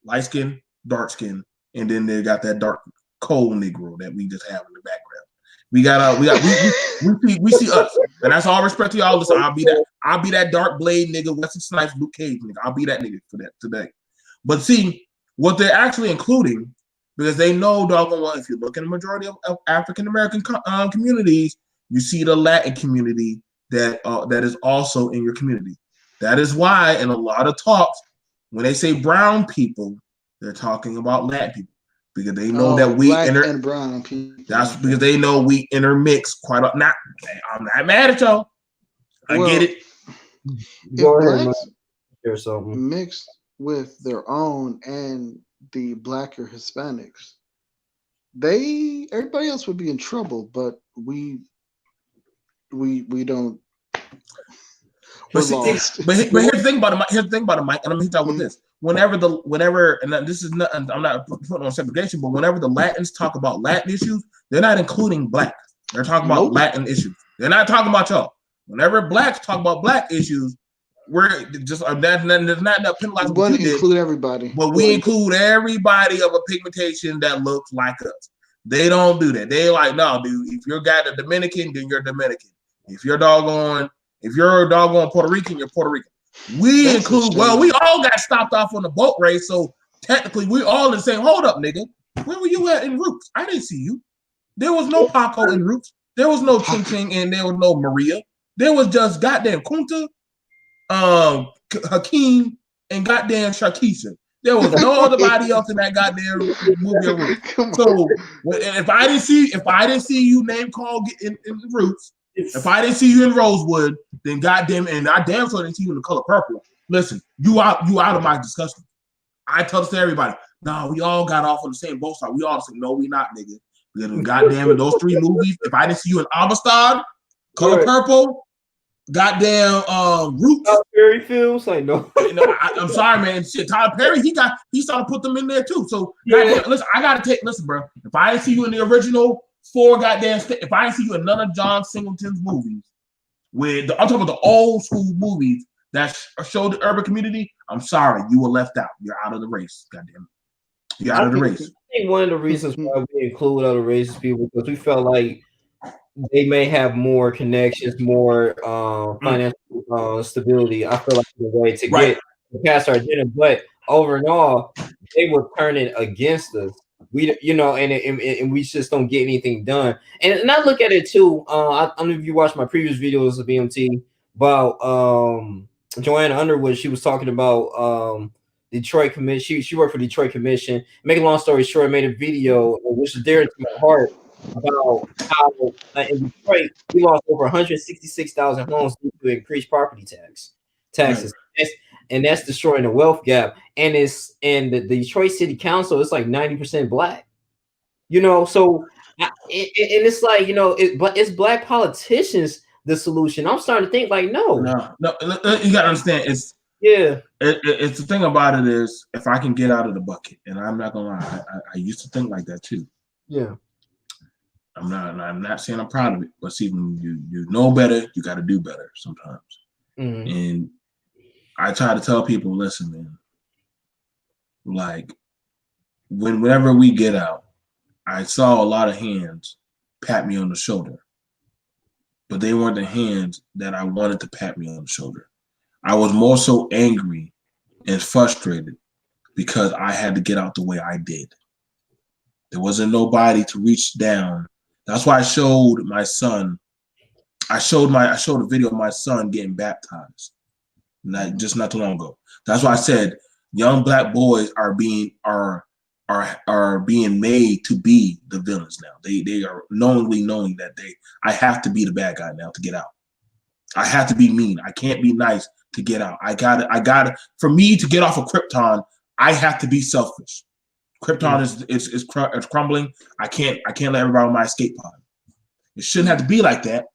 light skin, dark skin, and then they got that dark cold Negro that we just have in the background. We see us, and that's all respect to y'all. Listen, I'll be that dark blade nigga, Wesley Snipes, Luke Cage nigga. I'll be that nigga for that today. But see, what they're actually including, because they know, doggone well, if you look in the majority of African American communities, you see the Latin community that is also in your community. That is why in a lot of talks, when they say brown people, they're talking about Latin people, because they know that we and brown people. That's because they know we intermix quite a. Not, I'm not mad at y'all. I get it. Go ahead, or something mixed with their own and the black or Hispanics, everybody else would be in trouble, but we don't. But here's the thing about it. Here's the thing about it, Mike, and I'm gonna hit that with this. Whenever, and this is not, I'm not putting on segregation, but whenever the Latins talk about Latin issues, they're not including black. They're talking about Latin issues. They're not talking about y'all. Whenever blacks talk about black issues, we're just there's not penalizing. We include everybody, but we include everybody of a pigmentation that looks like us. They don't do that. They like, no, dude. If you're got a Dominican, then you're Dominican. If you're doggone Puerto Rican, you're Puerto Rican. We include, we all got stopped off on the boat race, so technically we all in the same. Hold up, nigga. Where were you at in Roots? I didn't see you. There was no Paco in Roots. There was no Ching Ching, and there was no Maria. There was just goddamn Kunta, Hakeem and goddamn Sharkeisha. There was no other body else in that goddamn movie of Roots. So if I didn't see you name call in the Roots, if I didn't see you in Rosewood, then goddamn, and I damn sure didn't see you in The Color Purple. Listen, you out of my discussion. I tell this to everybody. No, we all got off on the same boat side. We all say, no, we not, nigga. Because goddamn, in those 3 movies, if I didn't see you in Amistad, Color Purple, goddamn Roots. Tyler Perry films, like no. I'm sorry, man. Shit, Tyler Perry, he started to put them in there too. So goddamn, listen, bro. If I didn't see you in the original 4 goddamn, if I didn't see you in none of John Singleton's movies, I'm talking about the old school movies that showed the urban community, I'm sorry, you were left out. You're out of the race. Goddamn, you're out of the race. I think one of the reasons why we include other races people because we felt like they may have more connections, more financial stability. I feel like the way to get past our agenda, but overall, they were turning against us. We, and we just don't get anything done. And I look at it too. I don't know if you watched my previous videos of BMT about Joanna Underwood. She was talking about Detroit Commission. She worked for Detroit Commission. Make a long story short, I made a video which is dear to my heart about how in Detroit we lost over 166,000 homes due to increased property taxes. And that's destroying the wealth gap. And the Detroit City Council is like 90% black. So it's like, but it's black politicians the solution. I'm starting to think like no, you gotta understand it's it's the thing about it is if I can get out of the bucket, and I'm not gonna lie, I used to think like that too. Yeah. I'm not saying I'm proud of it, but see, when you know better, you got to do better sometimes. Mm-hmm. And I try to tell people, listen, man, like whenever we get out, I saw a lot of hands pat me on the shoulder, but they weren't the hands that I wanted to pat me on the shoulder. I was more so angry and frustrated because I had to get out the way I did. There wasn't nobody to reach down. That's why I showed my son. I showed a video of my son getting baptized, not too long ago. That's why I said young black boys are being made to be the villains now. They are knowing that I have to be the bad guy now to get out. I have to be mean. I can't be nice to get out. I got it. For me to get off of Krypton, I have to be selfish. Krypton is crumbling. I can't let everybody on my escape pod. It shouldn't have to be like that,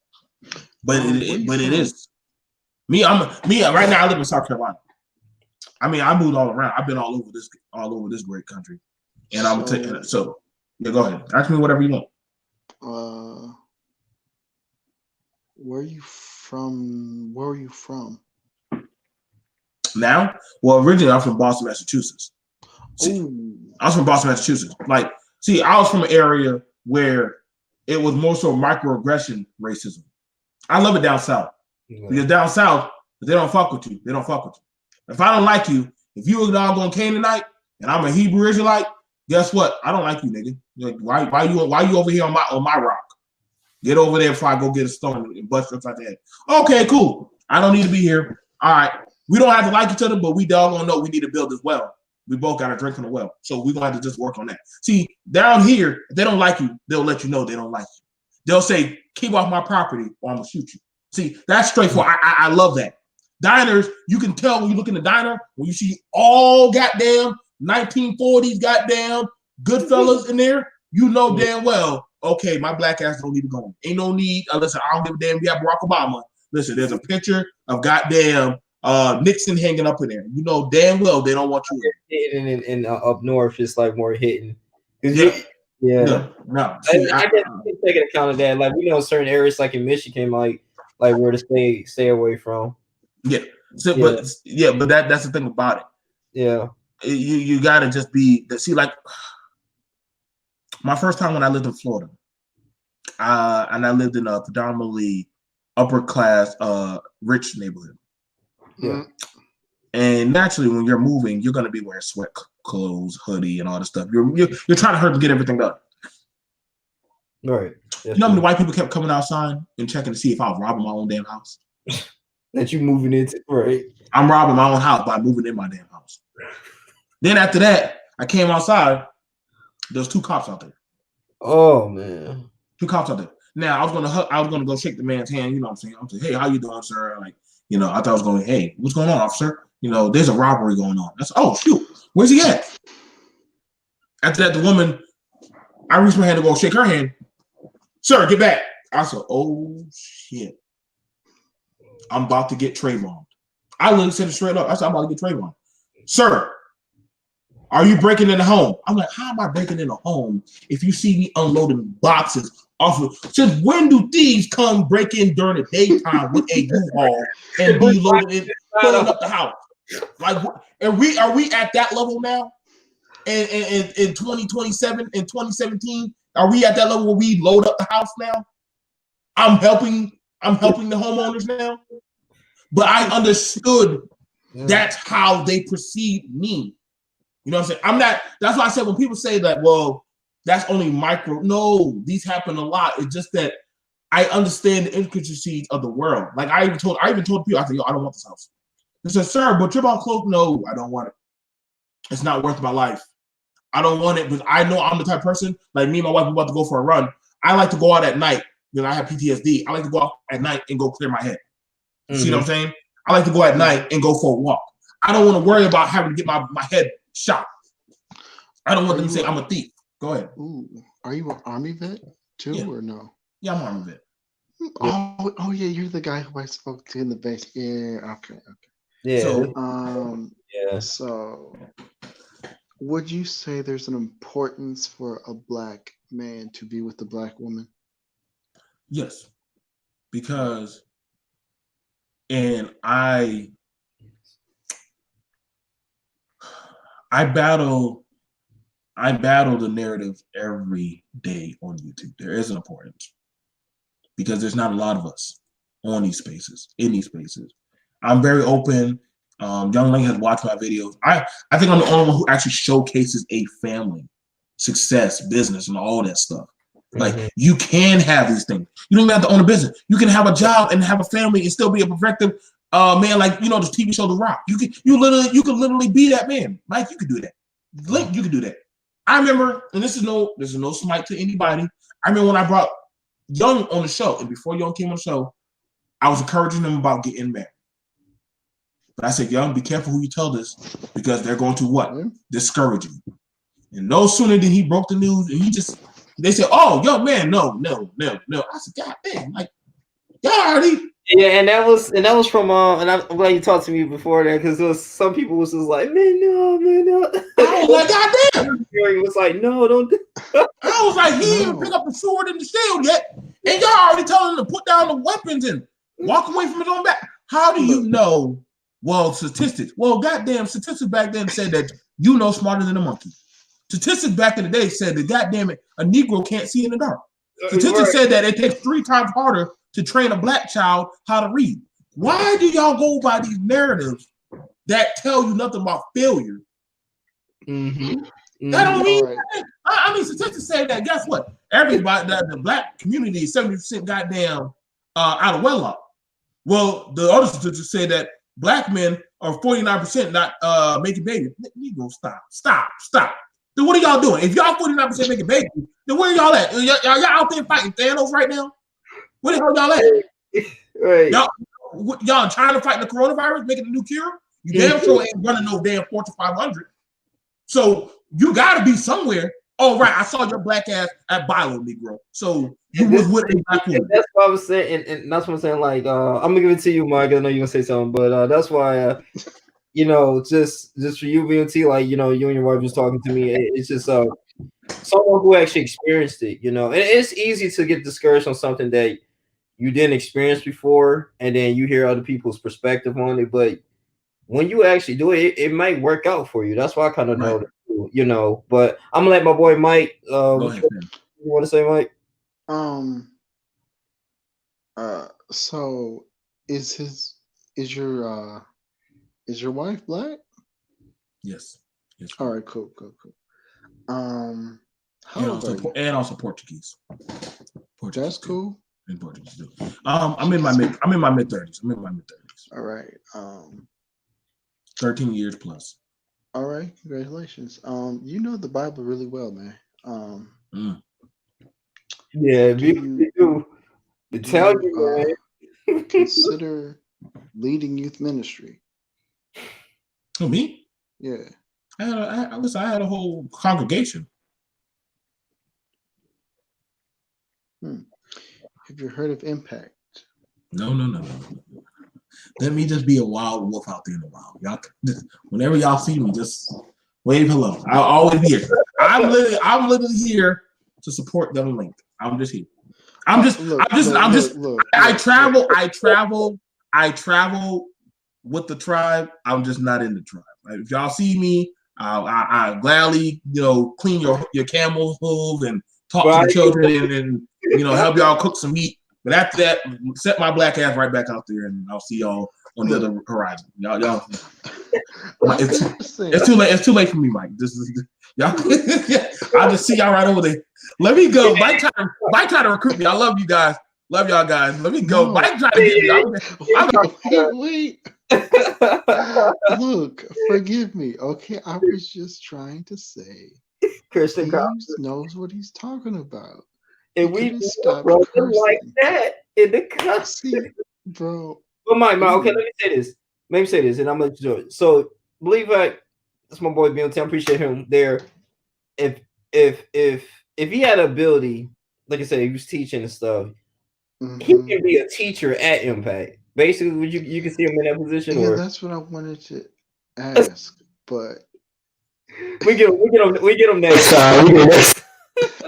but it is. Me right now. I live in South Carolina. I mean, I moved all around. I've been all over this great country, and I'm taking so. Yeah, go ahead. Ask me whatever you want. Where are you from? Where are you from? Now, well, originally I'm from Boston, Massachusetts. I was from Boston, Massachusetts. Like, see, I was from an area where it was more so microaggression racism. I love it down south. Because down south, they don't fuck with you. They don't fuck with you. If I don't like you, if you a doggone Canaanite and I'm a Hebrew Israelite, guess what? I don't like you, nigga. Like, why you over here on my rock? Get over there before I go get a stone and bust you upside the head. Okay, cool. I don't need to be here. All right. We don't have to like each other, but we doggone know we need to build this well. We both got to drink from the well. So we're going to have to just work on that. See, down here, if they don't like you, they'll let you know they don't like you. They'll say, keep off my property or I'm going to shoot you. See, that's straightforward. I love that. Diners, you can tell when you look in the diner, when you see all goddamn 1940s goddamn Goodfellas in there, you know damn well, okay, my black ass don't need to go. Ain't no need. Listen, I don't give a damn if you have Barack Obama. Listen, there's a picture of goddamn Nixon hanging up in there. You know damn well they don't want you in. And up north, it's like more hitting. Yeah. No. See, I guess we can take account of that. Like we know certain areas, like in Michigan, like where to stay away from. Yeah. So, but that's the thing about it. Yeah. You gotta just be. See, like my first time when I lived in Florida, and I lived in a predominantly upper class, rich neighborhood. Yeah. And naturally, when you're moving, you're gonna be wearing sweat clothes, hoodie, and all this stuff. You're trying to hurry to get everything done. Right. You know how many white people kept coming outside and checking to see if I was robbing my own damn house? That you moving into, right? I'm robbing my own house by moving in my damn house. Then after that, I came outside. There's 2 cops out there. Oh man. 2 cops out there. Now I was gonna go shake the man's hand. You know what I'm saying? I'm saying, hey, how you doing, sir? Like, I thought I was going, hey, what's going on, officer? There's a robbery going on. That's shoot, where's he at? After that, the woman, I reached my hand to go shake her hand. Sir, get back. I said, oh shit. I'm about to get Trayvon. I literally said it straight up. I said, I'm about to get Trayvon. Sir, are you breaking in the home? I'm like, how am I breaking in a home if you see me unloading boxes off of? Since when do thieves come break in during the daytime with a U-Haul and be loaded in, filling up the house? Like, are we at that level now? In 2027, in 2017, are we at that level where we load up the house now? I'm helping the homeowners now. But I understood that's how they perceive me. You know what I'm saying? I'm not, that's why I said when people say that, well, that's only micro. No, these happen a lot. It's just that I understand the intricacies of the world. Like I even told people, I said, yo, I don't want this house. They said, sir, but you're about close. No, I don't want it. It's not worth my life. I don't want it because I know I'm the type of person, like me and my wife, we're about to go for a run. I like to go out at night because I have PTSD. I like to go out at night and go clear my head. You see what I'm saying? I like to go at night and go for a walk. I don't want to worry about having to get my head shot. I don't want them to say I'm a thief. Go ahead. Ooh, are you an Army vet too, or no? Yeah, I'm an Army vet. Oh yeah, you're the guy who I spoke to in the base. Yeah, okay. Yeah. So, yeah. So, would you say there's an importance for a black man to be with a black woman? Yes, because, and I battle the narrative every day on YouTube. There is an importance because there's not a lot of us on these spaces, in these spaces. I'm very open. Young Link has watched my videos. I think I'm the only one who actually showcases a family, success, business, and all that stuff. Like you can have these things. You don't even have to own a business. You can have a job and have a family and still be a perfective man. Like the TV show The Rock. You can literally be that man. Mike, you could do that. Link, you could do that. I remember, and this is no smite to anybody. I remember when I brought Young on the show, and before Young came on the show, I was encouraging them about getting married. But I said, Young, be careful who you tell this because they're going to what? Discourage you. And no sooner than he broke the news, and they said, oh, young man, no. I said, God damn, like, y'all already. Yeah, and that was from and I'm glad you talked to me before that because some people was just like, man, no. I was like, God damn. He was like, no, don't. I was like, he didn't even pick up the sword and the shield yet, and y'all already telling him to put down the weapons and walk away from his own back. How do you know? Well, statistics. Well, goddamn, statistics back then said that smarter than a monkey. Statistics back in the day said that, goddamn it, a Negro can't see in the dark. Statistics said that it takes 3 times harder to train a black child how to read. Why do y'all go by these narratives that tell you nothing about failure? That don't mean nothing. I mean, statistics say that, guess what? Everybody, the black community is 70% goddamn out of wedlock. Well, the other statistics say that black men are 49% not making babies. Negro, stop. Then what are y'all doing? If y'all 49% making babies, then where are y'all at? Y'all out there fighting Thanos right now? Where the hell y'all at? Right. Y'all trying to fight the coronavirus, making a new cure? You damn sure ain't running no damn Fortune 500. So you got to be somewhere. Oh, right. I saw your black ass at Bilo, Negro. So you was with a black woman. That's what I was saying. And that's what I'm saying. Like, I'm going to give it to you, Mike. I know you're going to say something. But that's why, just for you, BMT, like, you and your wife was talking to me. It's just someone who actually experienced it, And it's easy to get discouraged on something that you didn't experience before. And then you hear other people's perspective on it. But when you actually do it, it might work out for you. That's why I kind of know that, But I'm gonna let my boy Mike. Go ahead, you want to say, Mike? So is your wife black? Yes. All right, cool. And also Portuguese. That's cool. In Portuguese too. I'm in my mid 30s. All right. 13 years plus. All right, congratulations. You know the Bible really well, man. Mm. Yeah, Do you do. To do tell you you, man. consider leading youth ministry? Who, me? Yeah. Listen, I had a whole congregation. Have you heard of Impact? No. Let me just be a wild wolf out there in the wild. Y'all, whenever y'all see me, just wave hello. I'll always be here. I'm literally here to support Devin Link. I'm just here. I travel with the tribe. I'm just not in the tribe. Like, if y'all see me, I gladly, clean your camel's hooves and talk to the children and help y'all cook some meat. But after that, set my black ass right back out there, and I'll see y'all on the other horizon. Y'all. It's too late. It's too late for me, Mike. This is y'all. I'll just see y'all right over there. Let me go. Mike try to recruit me. I love you guys. Love y'all guys. Let me go. No. Mike try to get me. Wait. Look, forgive me. Okay, I was just trying to say Christian he Conference. knows what he's talking about. And we stop like that in the country. See, bro. Well, Mike, okay, let me say this, and I'm gonna let you do it. So, believe like that's my boy BLT. I appreciate him there. If he had ability, like I said, he was teaching and stuff, he can be a teacher at Impact. Basically, would you can see him in that position? Yeah, or? That's what I wanted to ask, but we get him next time.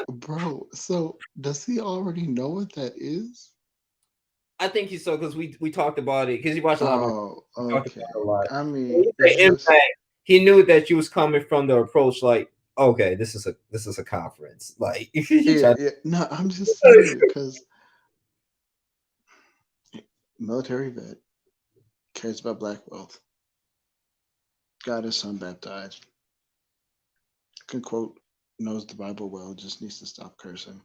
Bro, so does he already know what that is? I think he's so because we talked about it because he watched a lot. Okay. I mean, Impact. He knew that you was coming from the approach like, okay, this is a conference. Like, yeah. No, I'm just saying because military vet cares about black wealth. Got his son baptized. Can quote, knows the Bible well, just needs to stop cursing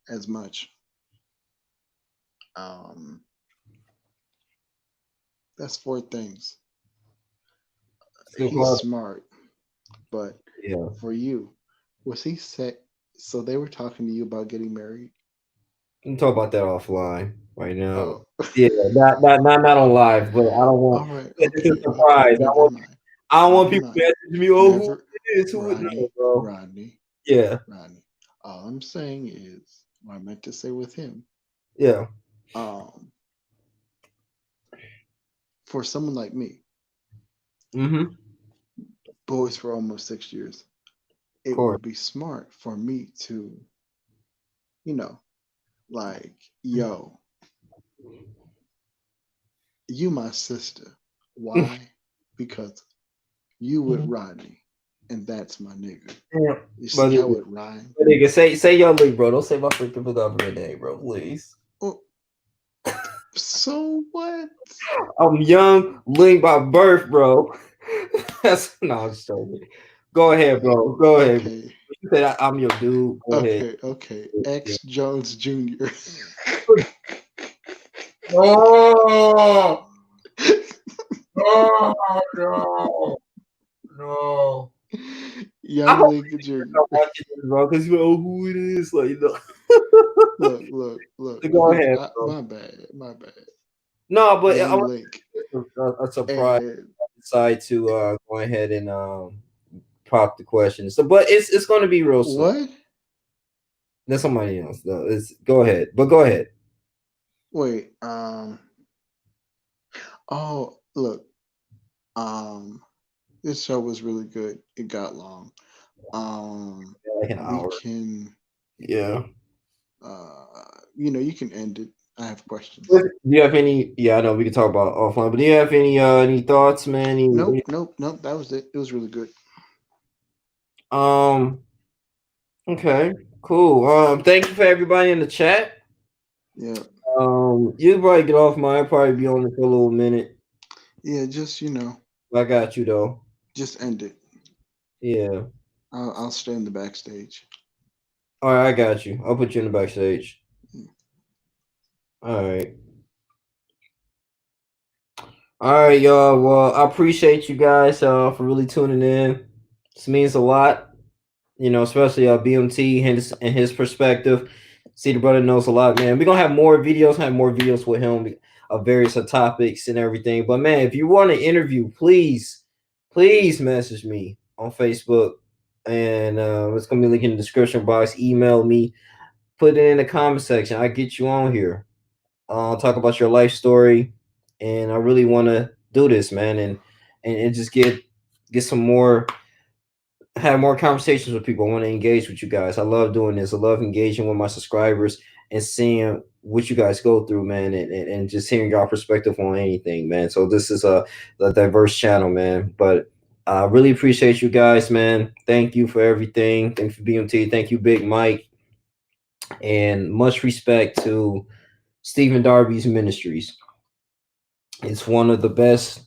as much. That's 4 things. He's smart, but for you, was he set? So they were talking to you about getting married. We can talk about that offline right now. Yeah, not on live, but I don't want. All right, it's a surprise. I don't want people to message me. Oh, who it is? Who it, bro? Rodney. Yeah. Rodney. All I'm saying is, what I meant to say with him. Yeah. For someone like me, boys for almost 6 years, it would be smart for me to, like, yo, you my sister. Why? Because you with Rodney, and that's my nigga. You see how it rhymes? Nigga, say your link, bro. Don't say my freaking government name, bro, please. So what? I'm young, Link by birth, bro. I'm just joking. Go ahead, bro. Go ahead. Okay. You said I'm your dude. Go ahead. Okay. X Jones Jr. Oh. No. Young Link Jr. Bro, because you know who it is. Like, Look. Go ahead. My bad. No, but Young Link. A surprise. I decided to go ahead and pop the question. So, but it's going to be real soon. What? There's somebody else though. Go ahead. Wait. Oh, look. This show was really good. It got long. Like an hour. Yeah. You can end it. I have questions. Do you have any? Yeah, I know we can talk about offline, but do you have any thoughts, man? Nope. That was it. It was really good. Okay, cool. Thank you for everybody in the chat. Yeah. You probably get off mine. I'll probably be on it for a little minute. Yeah, just I got you though. Just end it. Yeah. I'll stay in the backstage. All right, I got you. I'll put you in the backstage. All right. All right, y'all. Well, I appreciate you guys for really tuning in. This means a lot, especially BMT and his perspective. See, the brother knows a lot, man. We're gonna have more videos with him of various topics and everything. But man, if you want an interview, please message me on Facebook, and it's gonna be linked in the description box. Email me, put it in the comment section. I get you on here. Talk about your life story, and I really want to do this, man, and just get some more, have more conversations with people. I want to engage with you guys. I love doing this. I love engaging with my subscribers and seeing what you guys go through, man, and just hearing your perspective on anything, man. So this is a diverse channel, man. But I really appreciate you guys, man. Thank you for everything. Thank you for BMT. Thank you, Big Mike, and much respect to Stephen Darby's Ministries. It's one of the best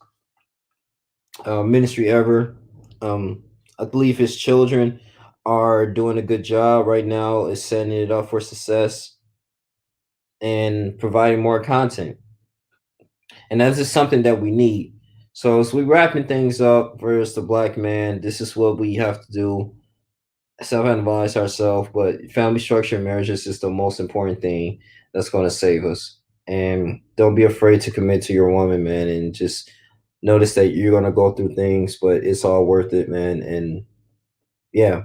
ministry ever. I believe his children are doing a good job right now, is setting it up for success and providing more content. And that's just something that we need. So as we wrapping things up for the black man, this is what we have to do. Self-analyze ourselves, but family structure and marriages is the most important thing that's going to save us. And don't be afraid to commit to your woman, man, and just notice that you're going to go through things, but it's all worth it, man. And yeah,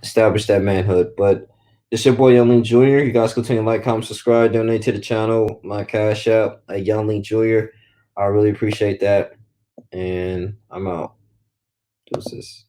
establish that manhood. But it's your boy Young Link Jr. You guys continue to like, comment, subscribe, donate to the channel. My cash app at Young Link Jr. I really appreciate that. And I'm out. Deuces.